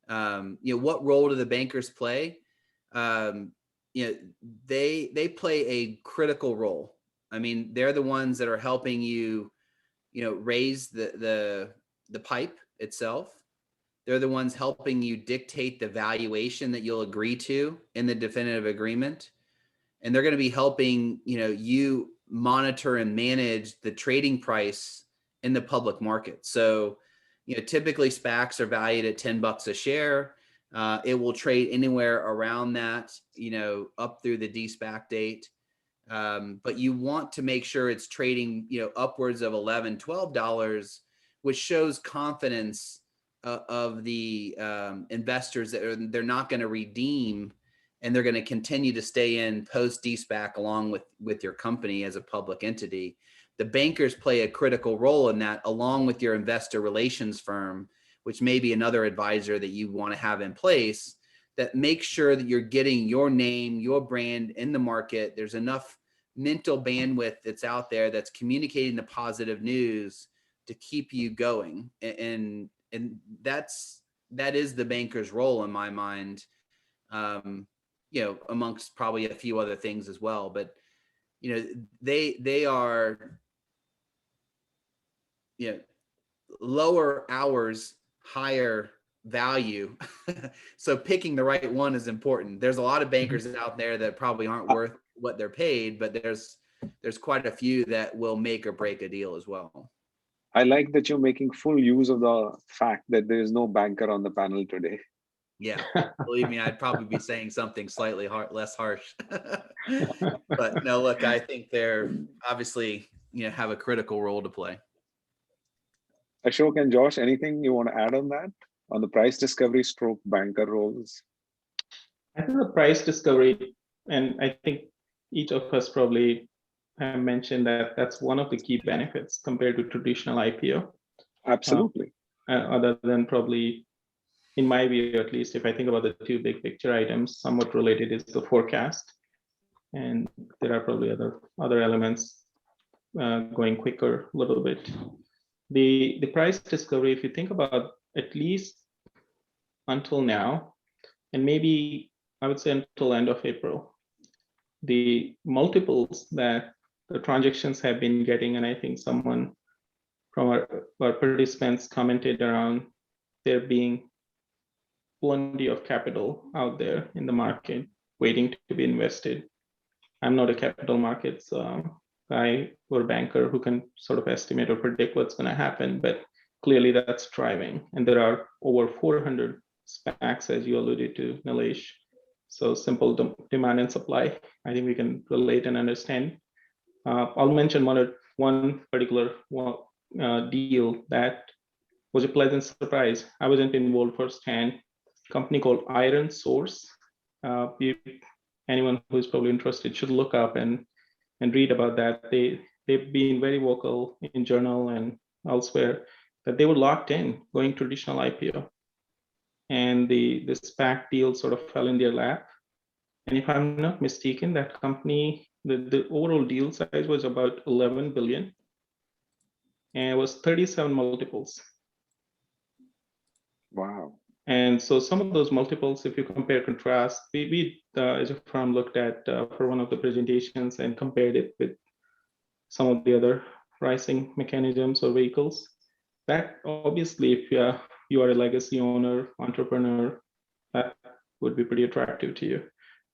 Speaker 3: What role do the bankers play? They play a critical role. I mean, they're the ones that are helping you, raise the pipe itself. They're the ones helping you dictate the valuation that you'll agree to in the definitive agreement. And they're going to be helping, you monitor and manage the trading price in the public market. So, typically SPACs are valued at $10 a share. It will trade anywhere around that, up through the de-SPAC date. But you want to make sure it's trading, upwards of $11, $12, which shows confidence of the investors that they're not going to redeem, and they're going to continue to stay in post de-SPAC along with your company as a public entity. The bankers play a critical role in that, along with your investor relations firm, which may be another advisor that you want to have in place that makes sure that you're getting your name, your brand in the market. There's enough mental bandwidth that's out there that's communicating the positive news to keep you going. And that is the banker's role in my mind, amongst probably a few other things as well. But, they are, lower hours, higher value. So picking the right one is important. There's a lot of bankers out there that probably aren't worth what they're paid, but there's quite a few that will make or break a deal as well.
Speaker 1: I like that you're making full use of the fact that there is no banker on the panel today.
Speaker 3: Yeah, believe me, I'd probably be saying something slightly less harsh. But no, look, I think they're obviously, have a critical role to play.
Speaker 1: Ashok and Josh, anything you want to add on that? On the price discovery stroke banker roles?
Speaker 2: I think the price discovery, and I think each of us probably have mentioned that that's one of the key benefits compared to traditional IPO.
Speaker 1: Absolutely.
Speaker 2: Other than probably, in my view, at least, if I think about the two big picture items, somewhat related is the forecast. And there are probably other elements going quicker a little bit. The price discovery, if you think about at least until now, and maybe I would say until end of April, the multiples that the transactions have been getting, and I think someone from our participants commented around there being plenty of capital out there in the market waiting to be invested. I'm not a capital markets guy or banker who can sort of estimate or predict what's going to happen, but clearly that's driving. And there are over 400 SPACs, as you alluded to, Nilesh. So simple demand and supply, I think we can relate and understand. I'll mention one particular deal that was a pleasant surprise. I wasn't involved firsthand. A company called Iron Source. Anyone who's probably interested should look up and read about that. They've been very vocal in journal and elsewhere that they were locked in going traditional IPO. And the SPAC deal sort of fell in their lap. And if I'm not mistaken, that company, the overall deal size was about 11 billion. And it was 37 multiples.
Speaker 1: Wow.
Speaker 2: And so some of those multiples, if you compare contrast, we as a firm looked at for one of the presentations and compared it with some of the other pricing mechanisms or vehicles. That obviously, if you are a legacy owner, entrepreneur, that would be pretty attractive to you.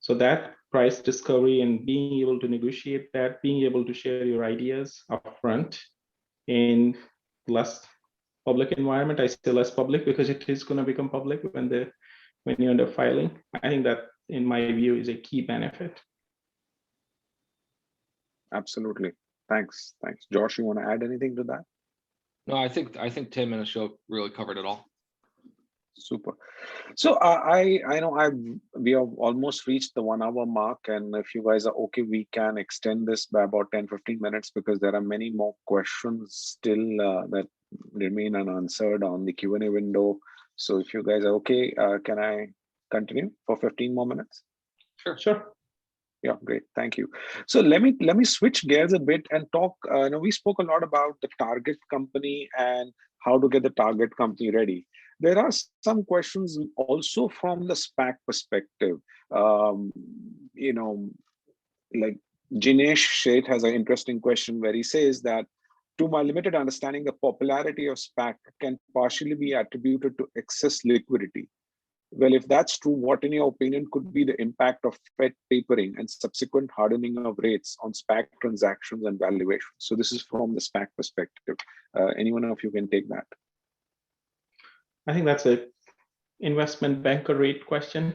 Speaker 2: So that price discovery and being able to negotiate that, being able to share your ideas upfront in less public environment. I say less public because it is going to become public when you end up filing. I think that, in my view, is a key benefit.
Speaker 1: Absolutely. Thanks. Josh, you want to add anything to that?
Speaker 4: No, I think Tim and Ashok really covered it all.
Speaker 1: Super. So I know we have almost reached the 1 hour mark, and if you guys are okay, we can extend this by about 10-15 minutes because there are many more questions still that remain unanswered on the Q&A window. So if you guys are okay, can I continue for 15 more minutes?
Speaker 2: Sure.
Speaker 1: Yeah, great. Thank you. So let me switch gears a bit and talk. We spoke a lot about the target company and how to get the target company ready. There are some questions also from the Spac perspective. Like Jinesh Sheth has an interesting question where he says that, to my limited understanding, the popularity of Spac can partially be attributed to excess liquidity. Well, if that's true, what in your opinion could be the impact of Fed tapering and subsequent hardening of rates on Spac transactions and valuations? So this is from the Spac perspective. Anyone of you can take that.
Speaker 2: I think that's a investment banker rate question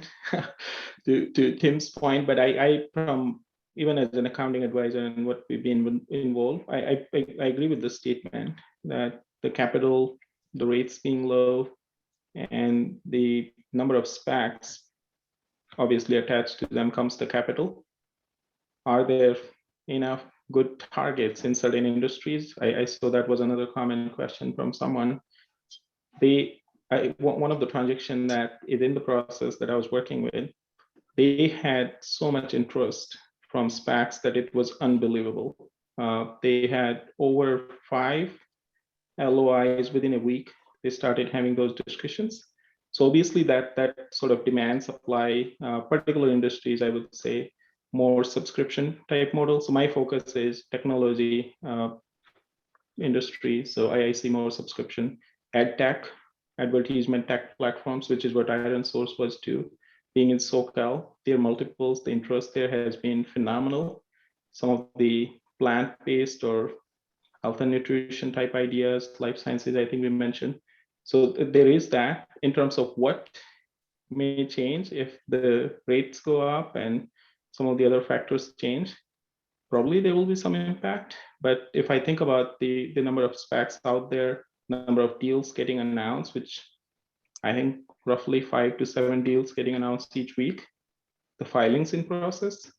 Speaker 2: to Tim's point, but I from even as an accounting advisor and what we've been involved, I agree with the statement that the capital, the rates being low, and the number of SPACs obviously attached to them comes the capital. Are there enough good targets in certain industries? I saw that was another common question from someone. One of the transactions that is in the process that I was working with, they had so much interest from SPACs that it was unbelievable. They had over 5 LOIs within a week. They started having those discussions. So obviously that sort of demand supply, particular industries, I would say more subscription type model. So my focus is technology industry. So I see more subscription, ad tech, advertisement tech platforms, which is what Iron Source was too. Being in SoCal, their multiples, the interest there has been phenomenal. Some of the plant-based or health and nutrition type ideas, life sciences, I think we mentioned. So there is that in terms of what may change if the rates go up and some of the other factors change. Probably there will be some impact. But if I think about the number of SPACs out there, number of deals getting announced, which I think roughly 5 to 7 deals getting announced each week, the filings in process,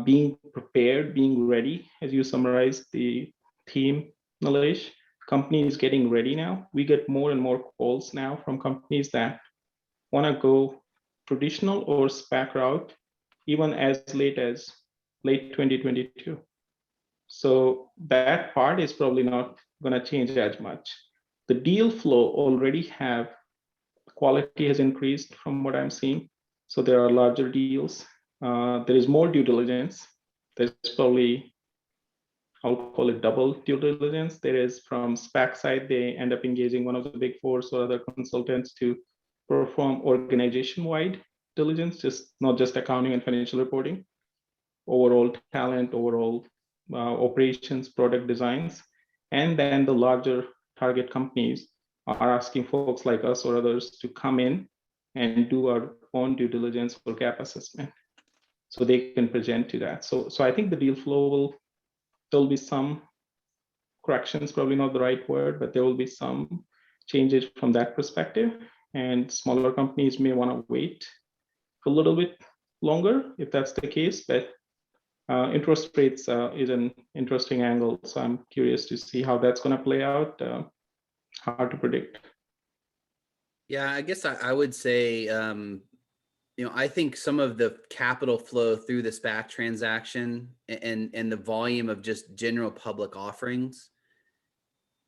Speaker 2: being prepared, being ready, as you summarized the theme, Nilesh, companies getting ready now. We get more and more calls now from companies that want to go traditional or SPAC route, even as late 2022. So that part is probably not going to change as much. The deal flow already quality has increased from what I'm seeing. So there are larger deals. There is more due diligence. There's probably, I'll call it double due diligence. There is from SPAC side, they end up engaging one of the big fours or other consultants to perform organization-wide diligence, not just accounting and financial reporting, overall talent, overall operations, product designs. And then the larger target companies are asking folks like us or others to come in and do our own due diligence for gap assessment, so they can present to that. So I think the deal flow there'll be some corrections, probably not the right word, but there will be some changes from that perspective. And smaller companies may want to wait a little bit longer if that's the case. But interest rates is an interesting angle. So I'm curious to see how that's going to play out. Hard to predict.
Speaker 3: Yeah, I guess I would say, I think some of the capital flow through the SPAC transaction and the volume of just general public offerings.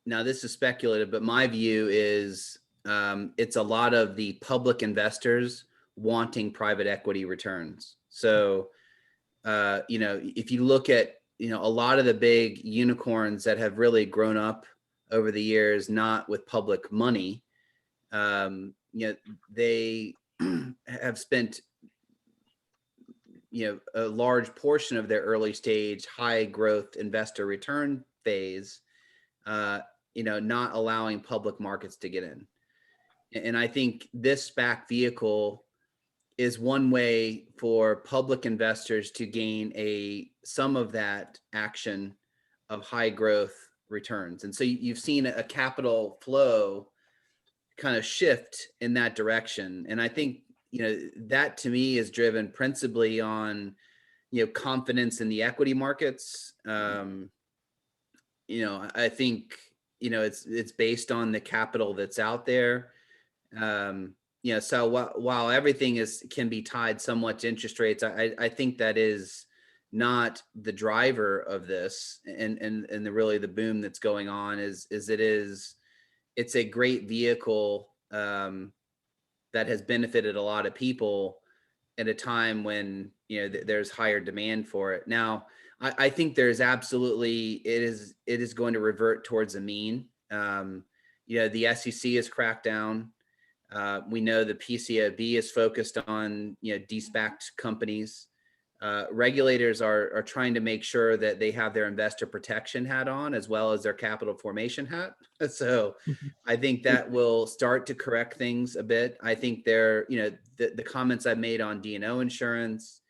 Speaker 3: Now, this is speculative, but my view is it's a lot of the public investors wanting private equity returns. So, if you look at a lot of the big unicorns that have really grown up over the years, not with public money, they have spent, a large portion of their early stage high growth investor return phase, not allowing public markets to get in. And I think this SPAC vehicle is one way for public investors to gain some of that action of high growth returns. And so you've seen a capital flow kind of shift in that direction. And I think, that to me is driven principally on, confidence in the equity markets. I think, it's based on the capital that's out there. So while everything can be tied somewhat to interest rates, I think that is not the driver of this, and really the boom that's going on it's a great vehicle that has benefited a lot of people at a time when there's higher demand for it. Now, I think there's absolutely it is going to revert towards a mean. The SEC has cracked down. We know the PCAOB is focused on de-SPACed companies. Regulators are trying to make sure that they have their investor protection hat on as well as their capital formation hat. So I think that will start to correct things a bit. I think the comments I've made on D&O insurance,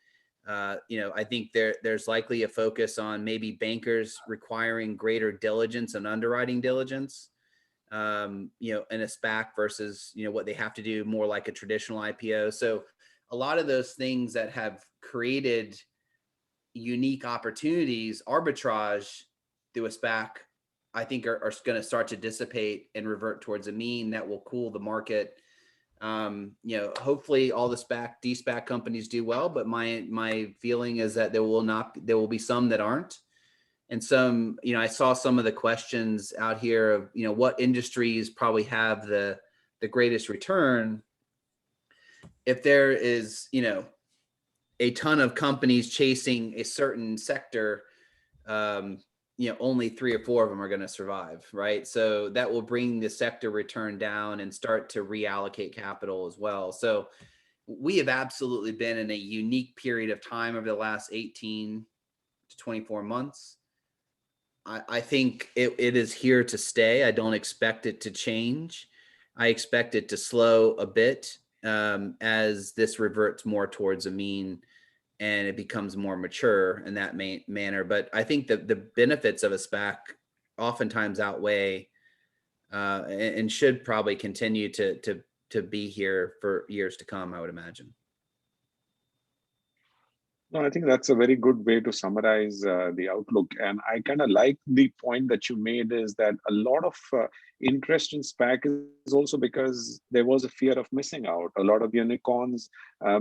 Speaker 3: I think there's likely a focus on maybe bankers requiring greater diligence and underwriting diligence, in a SPAC versus, what they have to do more like a traditional IPO. So a lot of those things that have created unique opportunities, arbitrage through a SPAC, I think are going to start to dissipate and revert towards a mean that will cool the market. Hopefully all the de-SPAC companies do well, but my feeling is that there will be some that aren't. And some, I saw some of the questions out here of, what industries probably have the greatest return. If there is, a ton of companies chasing a certain sector, only 3 or 4 of them are going to survive, right? So that will bring the sector return down and start to reallocate capital as well. So we have absolutely been in a unique period of time over the last 18 to 24 months. I think it is here to stay. I don't expect it to change. I expect it to slow a bit as this reverts more towards a mean and it becomes more mature in that manner. But I think that the benefits of a SPAC oftentimes outweigh and should probably continue to be here for years to come, I would imagine.
Speaker 1: No, I think that's a very good way to summarize the outlook. And I kind of like the point that you made is that a lot of interest in SPAC is also because there was a fear of missing out. A lot of unicorns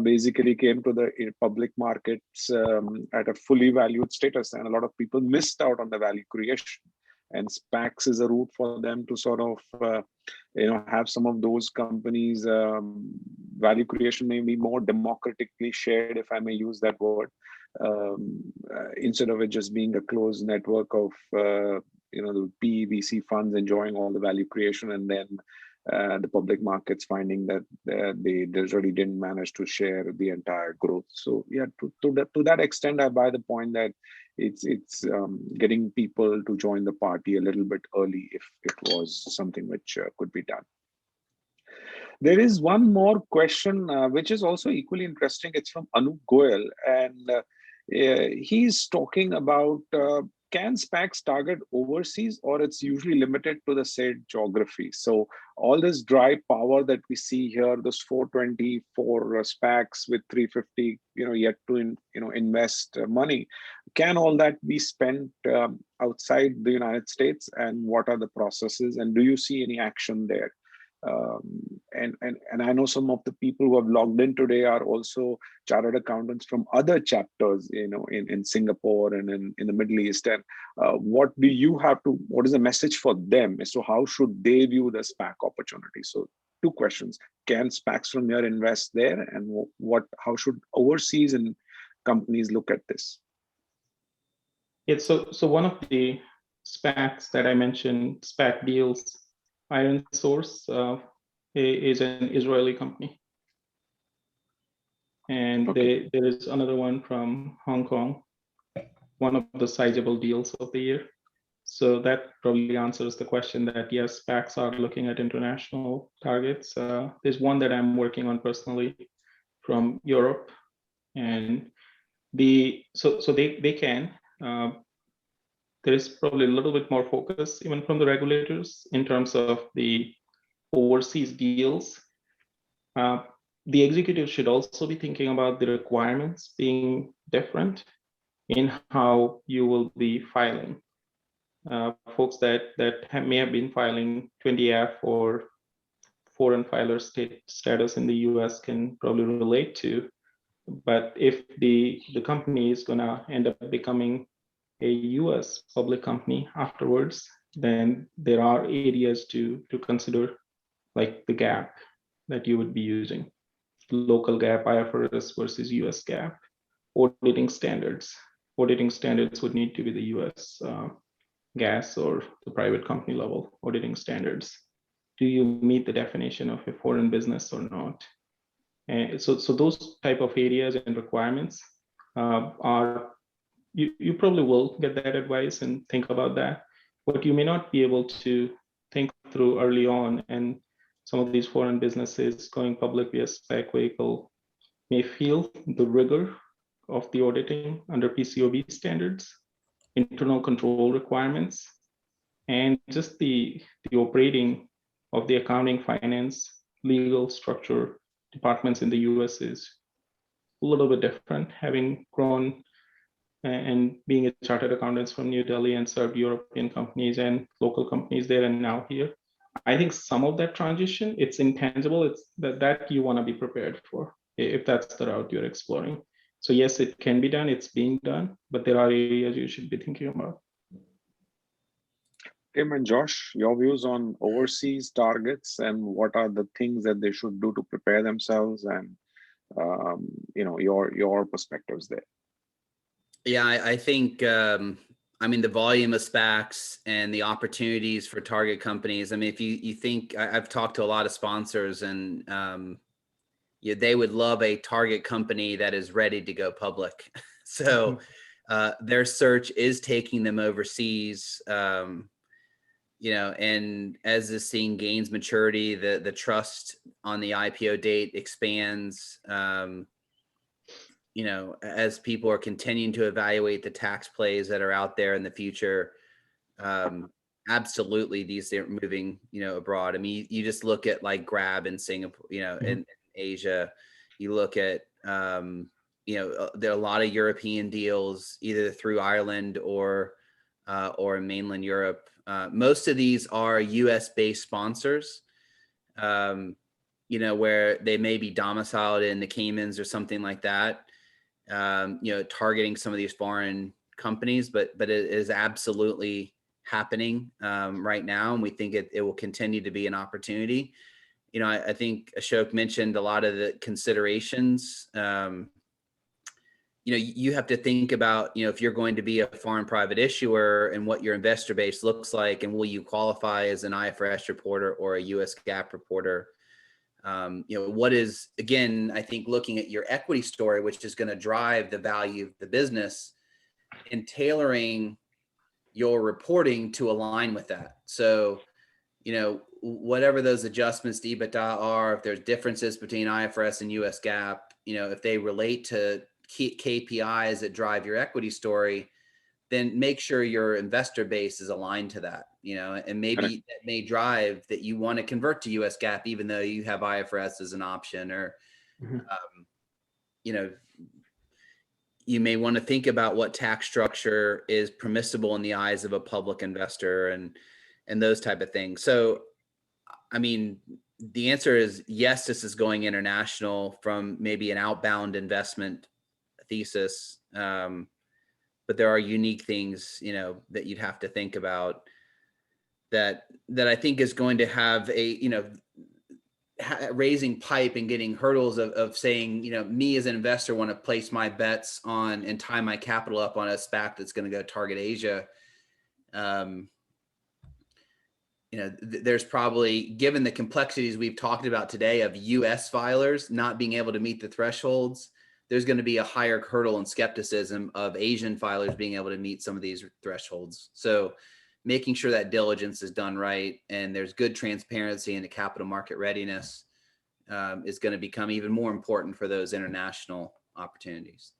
Speaker 1: basically came to the public markets at a fully valued status, and a lot of people missed out on the value creation. And SPACs is a route for them to sort of, have some of those companies' value creation may be more democratically shared, if I may use that word, instead of it just being a closed network of, the PE, VC funds enjoying all the value creation, and then the public markets finding that they really didn't manage to share the entire growth. So yeah, to that extent, I buy the point that it's getting people to join the party a little bit early if it was something which could be done. There is one more question which is also equally interesting. It's from Anup Goyal, and he's talking about can SPACs target overseas, or it's usually limited to the said geography? So all this dry power that we see here, those 424 SPACs with 350, yet to invest money, can all that be spent outside the United States? And what are the processes? And do you see any action there? And I know some of the people who have logged in today are also chartered accountants from other chapters, in Singapore and in the Middle East. And what is the message for them as to how should they view the SPAC opportunity? So 2 questions: can SPACs from here invest there, and how should overseas and companies look at this?
Speaker 2: So one of the SPACs that I mentioned, SPAC deals, Iron Source is an Israeli company. And
Speaker 1: Okay.
Speaker 2: there is another one from Hong Kong, one of the sizable deals of the year. So that probably answers the question that yes, SPACs are looking at international targets. There's one that I'm working on personally from Europe, and so they can. There is probably a little bit more focus even from the regulators in terms of the overseas deals. The executive should also be thinking about the requirements being different in how you will be filing. Folks that may have been filing 20F or foreign filer status in the US can probably relate to. But if the company is going to end up becoming a US public company afterwards, then there are areas to consider, like the GAAP that you would be using, local GAAP, IFRS versus US GAAP, auditing standards. Auditing standards would need to be the US gas or the private company level auditing standards. Do you meet the definition of a foreign business or not? And so those type of areas and requirements are, you probably will get that advice and think about that. What you may not be able to think through early on, and some of these foreign businesses going public via SPAC vehicle may feel the rigor of the auditing under PCAOB standards, internal control requirements, and just the operating of the accounting, finance, legal structure departments in the US is a little bit different, having grown and being a chartered accountants from New Delhi and served European companies and local companies there and now here. I think some of that transition, it's intangible. It's that you want to be prepared for if that's the route you're exploring. So yes, it can be done, it's being done, but there are areas you should be thinking about.
Speaker 1: Tim and Josh, your views on overseas targets and what are the things that they should do to prepare themselves, and your perspectives there.
Speaker 3: Yeah, I think, I mean, the volume of SPACs and the opportunities for target companies. I mean, if you think, I've talked to a lot of sponsors, and they would love a target company that is ready to go public. So their search is taking them overseas. And as this scene gains maturity, the trust on the IPO date expands. As people are continuing to evaluate the tax plays that are out there in the future, absolutely these are moving, abroad. I mean, you just look at like Grab in Singapore, in Asia. You look at, there are a lot of European deals either through Ireland or in mainland Europe. Most of these are US-based sponsors, where they may be domiciled in the Caymans or something like that, targeting some of these foreign companies, but it is absolutely happening right now. And we think it will continue to be an opportunity. I think Ashok mentioned a lot of the considerations. You have to think about, if you're going to be a foreign private issuer and what your investor base looks like, and will you qualify as an IFRS reporter or a US GAAP reporter? What is, again, I think looking at your equity story, which is going to drive the value of the business, and tailoring your reporting to align with that. So, whatever those adjustments to EBITDA are, if there's differences between IFRS and US GAAP, if they relate to KPIs that drive your equity story, then make sure your investor base is aligned to that, and maybe that may drive that you want to convert to US GAAP, even though you have IFRS as an option, or, you may want to think about what tax structure is permissible in the eyes of a public investor, and those type of things. So, I mean, the answer is yes, this is going international from maybe an outbound investment thesis. But there are unique things, that you'd have to think about that I think is going to have raising pipe and getting hurdles of saying, me as an investor want to place my bets on and tie my capital up on a SPAC that's going to go target Asia. There's probably, given the complexities we've talked about today of US filers not being able to meet the thresholds, there's going to be a higher hurdle and skepticism of Asian filers being able to meet some of these thresholds. So making sure that diligence is done right and there's good transparency into capital market readiness is going to become even more important for those international opportunities.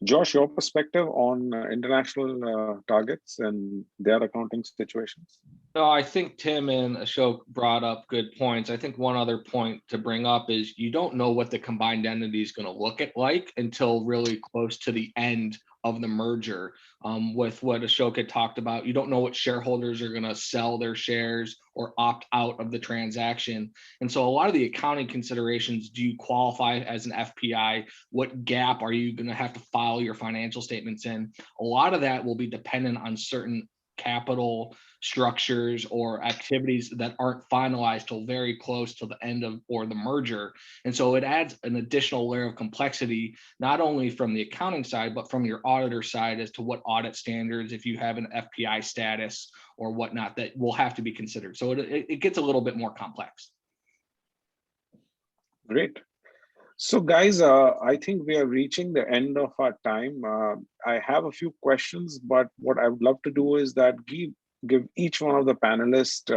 Speaker 1: Josh, your perspective on international targets and their accounting situations?
Speaker 4: No, I think Tim and Ashok brought up good points. I think one other point to bring up is you don't know what the combined entity is going to look like until really close to the end of the merger. With what Ashok had talked about, you don't know what shareholders are going to sell their shares or opt out of the transaction. And so a lot of the accounting considerations, do you qualify as an FPI? What gap are you going to have to file your financial statements in? A lot of that will be dependent on certain capital structures or activities that aren't finalized till very close to the end of or the merger. And so it adds an additional layer of complexity, not only from the accounting side, but from your auditor side as to what audit standards, if you have an FPI status or whatnot, that will have to be considered. So it gets a little bit more complex.
Speaker 1: Great. So guys, I think we are reaching the end of our time. I have a few questions, but what I would love to do is that give each one of the panelists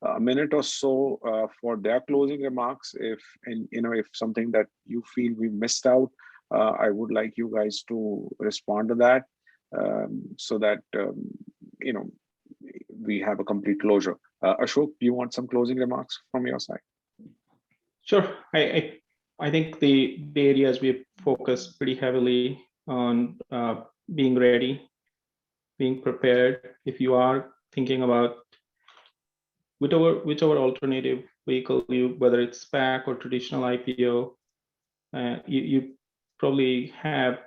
Speaker 1: a minute or so for their closing remarks. If something that you feel we missed out, I would like you guys to respond to that so that we have a complete closure. Ashok, do you want some closing remarks from your side?
Speaker 2: Sure. I think the areas we've focused pretty heavily on being ready, being prepared. If you are thinking about whichever alternative vehicle, whether it's SPAC or traditional IPO, you probably have,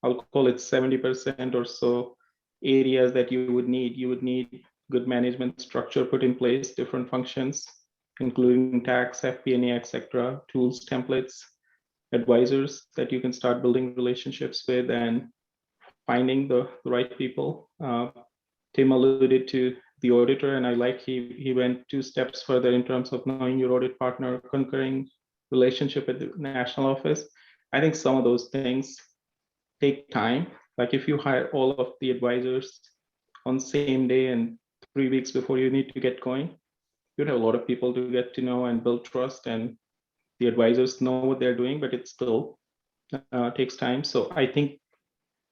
Speaker 2: I'll call it 70% or so areas that you would need. You would need good management structure put in place, different functions, including tax, FP&A, etc., tools, templates, advisors that you can start building relationships with and finding the right people. Tim alluded to the auditor, and I like he went 2 steps further in terms of knowing your audit partner, concurring relationship at the national office. I think some of those things take time. Like if you hire all of the advisors on the same day and 3 weeks before you need to get going, you'd have a lot of people to get to know and build trust, and the advisors know what they're doing, but it still takes time. So I think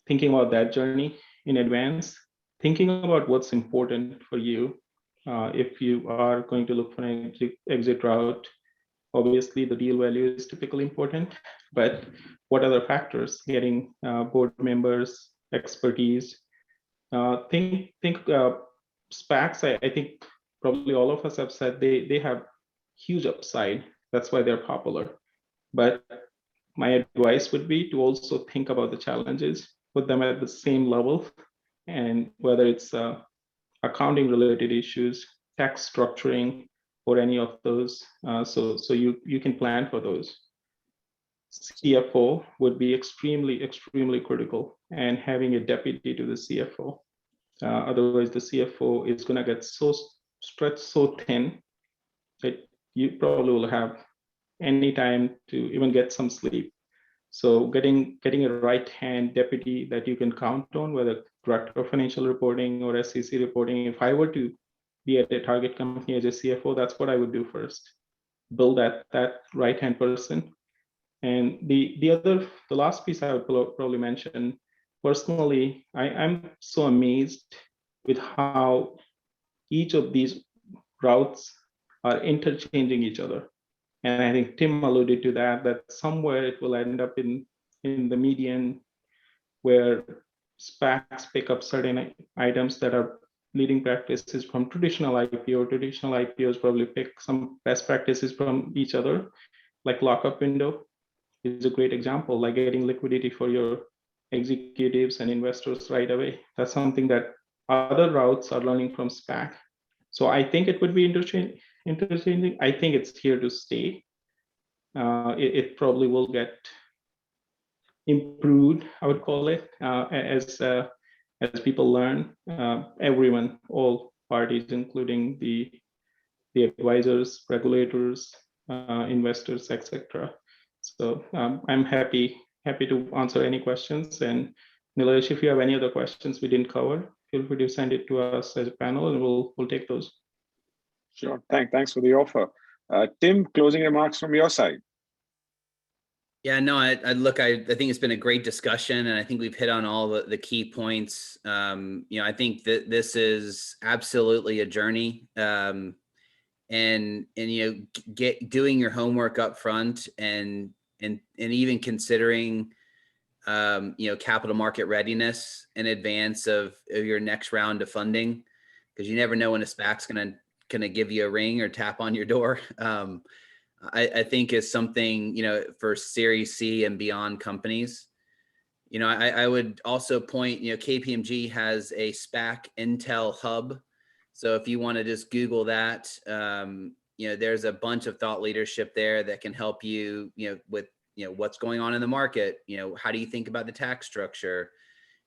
Speaker 2: thinking about that journey in advance, thinking about what's important for you, if you are going to look for an exit route, obviously the deal value is typically important, but what other factors? Getting board members, expertise. Think SPACs, I think probably all of us have said they have huge upside. That's why they're popular. But my advice would be to also think about the challenges, put them at the same level, and whether it's accounting related issues, tax structuring, or any of those, so you can plan for those. CFO would be extremely critical, and having a deputy to the CFO. Otherwise, the CFO is going to get so stretched so thin that you probably will have any time to even get some sleep. So getting a right-hand deputy that you can count on, whether director of financial reporting or SEC reporting. If I were to be at a target company as a CFO, that's what I would do first. Build that right-hand person. And the last piece I would probably mention, personally, I'm so amazed with how each of these routes are interchanging each other. And I think Tim alluded to that somewhere it will end up in the median where SPACs pick up certain items that are leading practices from traditional IPO. Traditional IPOs probably pick some best practices from each other, like lockup window is a great example, like getting liquidity for your executives and investors right away. That's something that other routes are learning from SPAC. So I think it would be interchanging. I think it's here to stay. It probably will get improved, I would call it, as people learn. Everyone, all parties, including the advisors, regulators, investors, etc. So I'm happy to answer any questions. And Nilesh, if you have any other questions we didn't cover, feel free to send it to us as a panel, and we'll take those.
Speaker 1: Sure. Thanks for the offer. Tim, closing remarks from your side.
Speaker 3: Yeah, no, I think it's been a great discussion, and I think we've hit on all the key points. I think that this is absolutely a journey, and doing your homework up front and even considering capital market readiness in advance of your next round of funding, because you never know when a SPAC's gonna give you a ring or tap on your door. I think is something, for Series C and beyond companies. I would also point, KPMG has a Spac Intel hub. So if you want to just Google that, there's a bunch of thought leadership there that can help you, with, what's going on in the market. How do you think about the tax structure?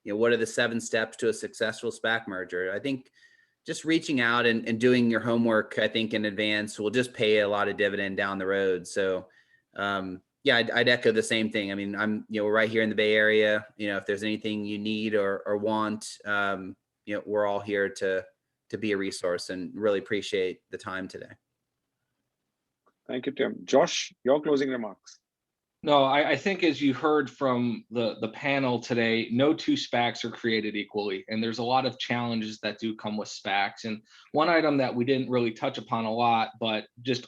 Speaker 3: What are the 7 steps to a successful SPAC merger? I think just reaching out and doing your homework, I think, in advance will just pay a lot of dividend down the road. So, I'd echo the same thing. I mean, we're right here in the Bay Area. If there's anything you need or want, we're all here to be a resource, and really appreciate the time today.
Speaker 1: Thank you, Tim. Josh, your closing remarks.
Speaker 4: No, I think, as you heard from the panel today, no 2 SPACs are created equally. And there's a lot of challenges that do come with SPACs. And one item that we didn't really touch upon a lot, but just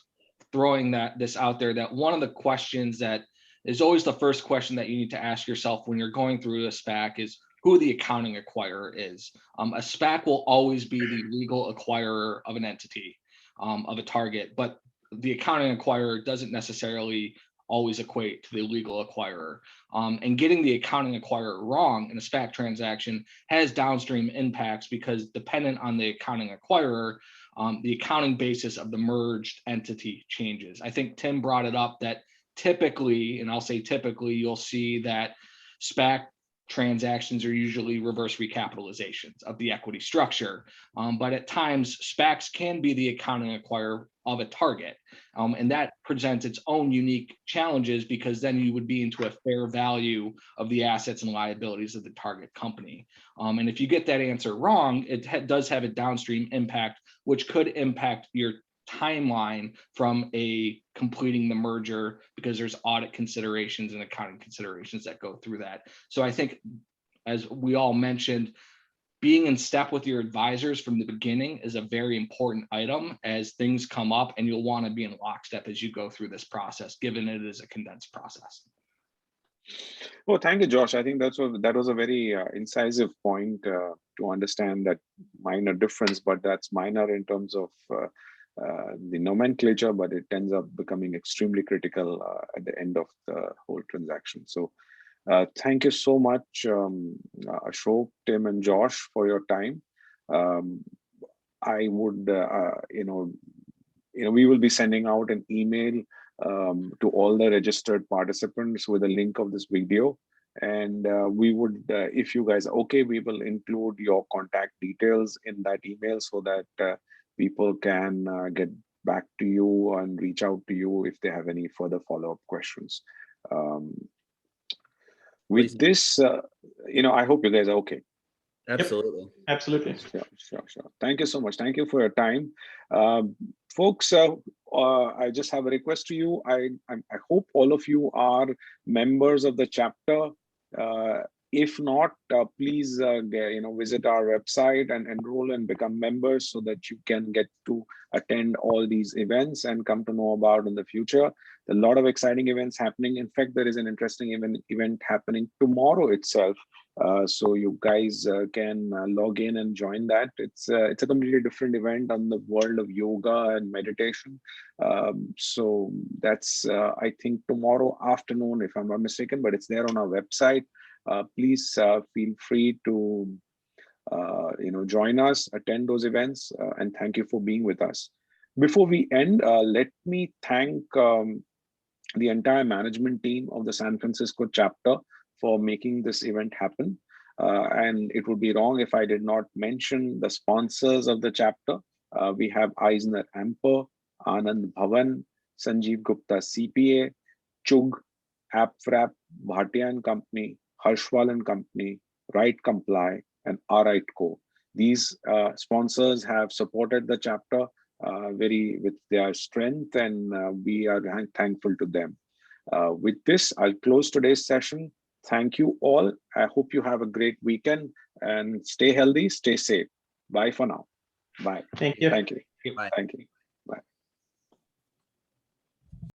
Speaker 4: throwing this out there, that one of the questions that is always the first question that you need to ask yourself when you're going through a SPAC is who the accounting acquirer is. A SPAC will always be the legal acquirer of an entity, of a target, but the accounting acquirer doesn't necessarily always equate to the legal acquirer. And getting the accounting acquirer wrong in a SPAC transaction has downstream impacts, because dependent on the accounting acquirer, the accounting basis of the merged entity changes. I think Tim brought it up that typically, and I'll say typically, you'll see that SPAC transactions are usually reverse recapitalizations of the equity structure. But at times, SPACs can be the accounting acquirer of a target. And that presents its own unique challenges, because then you would be into a fair value of the assets and liabilities of the target company. And if you get that answer wrong, it does have a downstream impact, which could impact your timeline from completing the merger, because there's audit considerations and accounting considerations that go through that. So I think, as we all mentioned, being in step with your advisors from the beginning is a very important item as things come up, and you'll want to be in lockstep as you go through this process, given it is a condensed process.
Speaker 1: Well, thank you, Josh. I think that was a very incisive point to understand that minor difference, but that's minor in terms of the nomenclature, but it ends up becoming extremely critical at the end of the whole transaction. So thank you so much, Ashok, Tim, and Josh, for your time. I would, we will be sending out an email to all the registered participants with a link of this video. And we would, if you guys are okay, we will include your contact details in that email, so that people can get back to you and reach out to you if they have any further follow-up questions. With this, I hope you guys are okay.
Speaker 3: Absolutely.
Speaker 2: Yep. Absolutely.
Speaker 1: Sure. Thank you so much. Thank you for your time. Folks, I just have a request to you. I hope all of you are members of the chapter. If not, please visit our website and enroll and become members, so that you can get to attend all these events and come to know about in the future. A lot of exciting events happening. In fact, there is an interesting event happening tomorrow itself. So you guys can log in and join that. It's a completely different event on the world of yoga and meditation. So that's I think tomorrow afternoon, if I'm not mistaken, but it's there on our website. Please feel free to join us, attend those events, and thank you for being with us. Before we end, let me thank the entire management team of the San Francisco chapter for making this event happen. And it would be wrong if I did not mention the sponsors of the chapter. We have Eisner Amper, Anand Bhavan, Sanjeev Gupta CPA, Chug, AppWrap, Bhatia and Company, Harshwal and Company, Right Comply, and Right Co. These sponsors have supported the chapter with their strength, and we are thankful to them. With this, I'll close today's session. Thank you all. I hope you have a great weekend and stay healthy, stay safe. Bye for now. Bye.
Speaker 2: Thank you.
Speaker 1: Thank you.
Speaker 3: Bye.
Speaker 1: Thank you.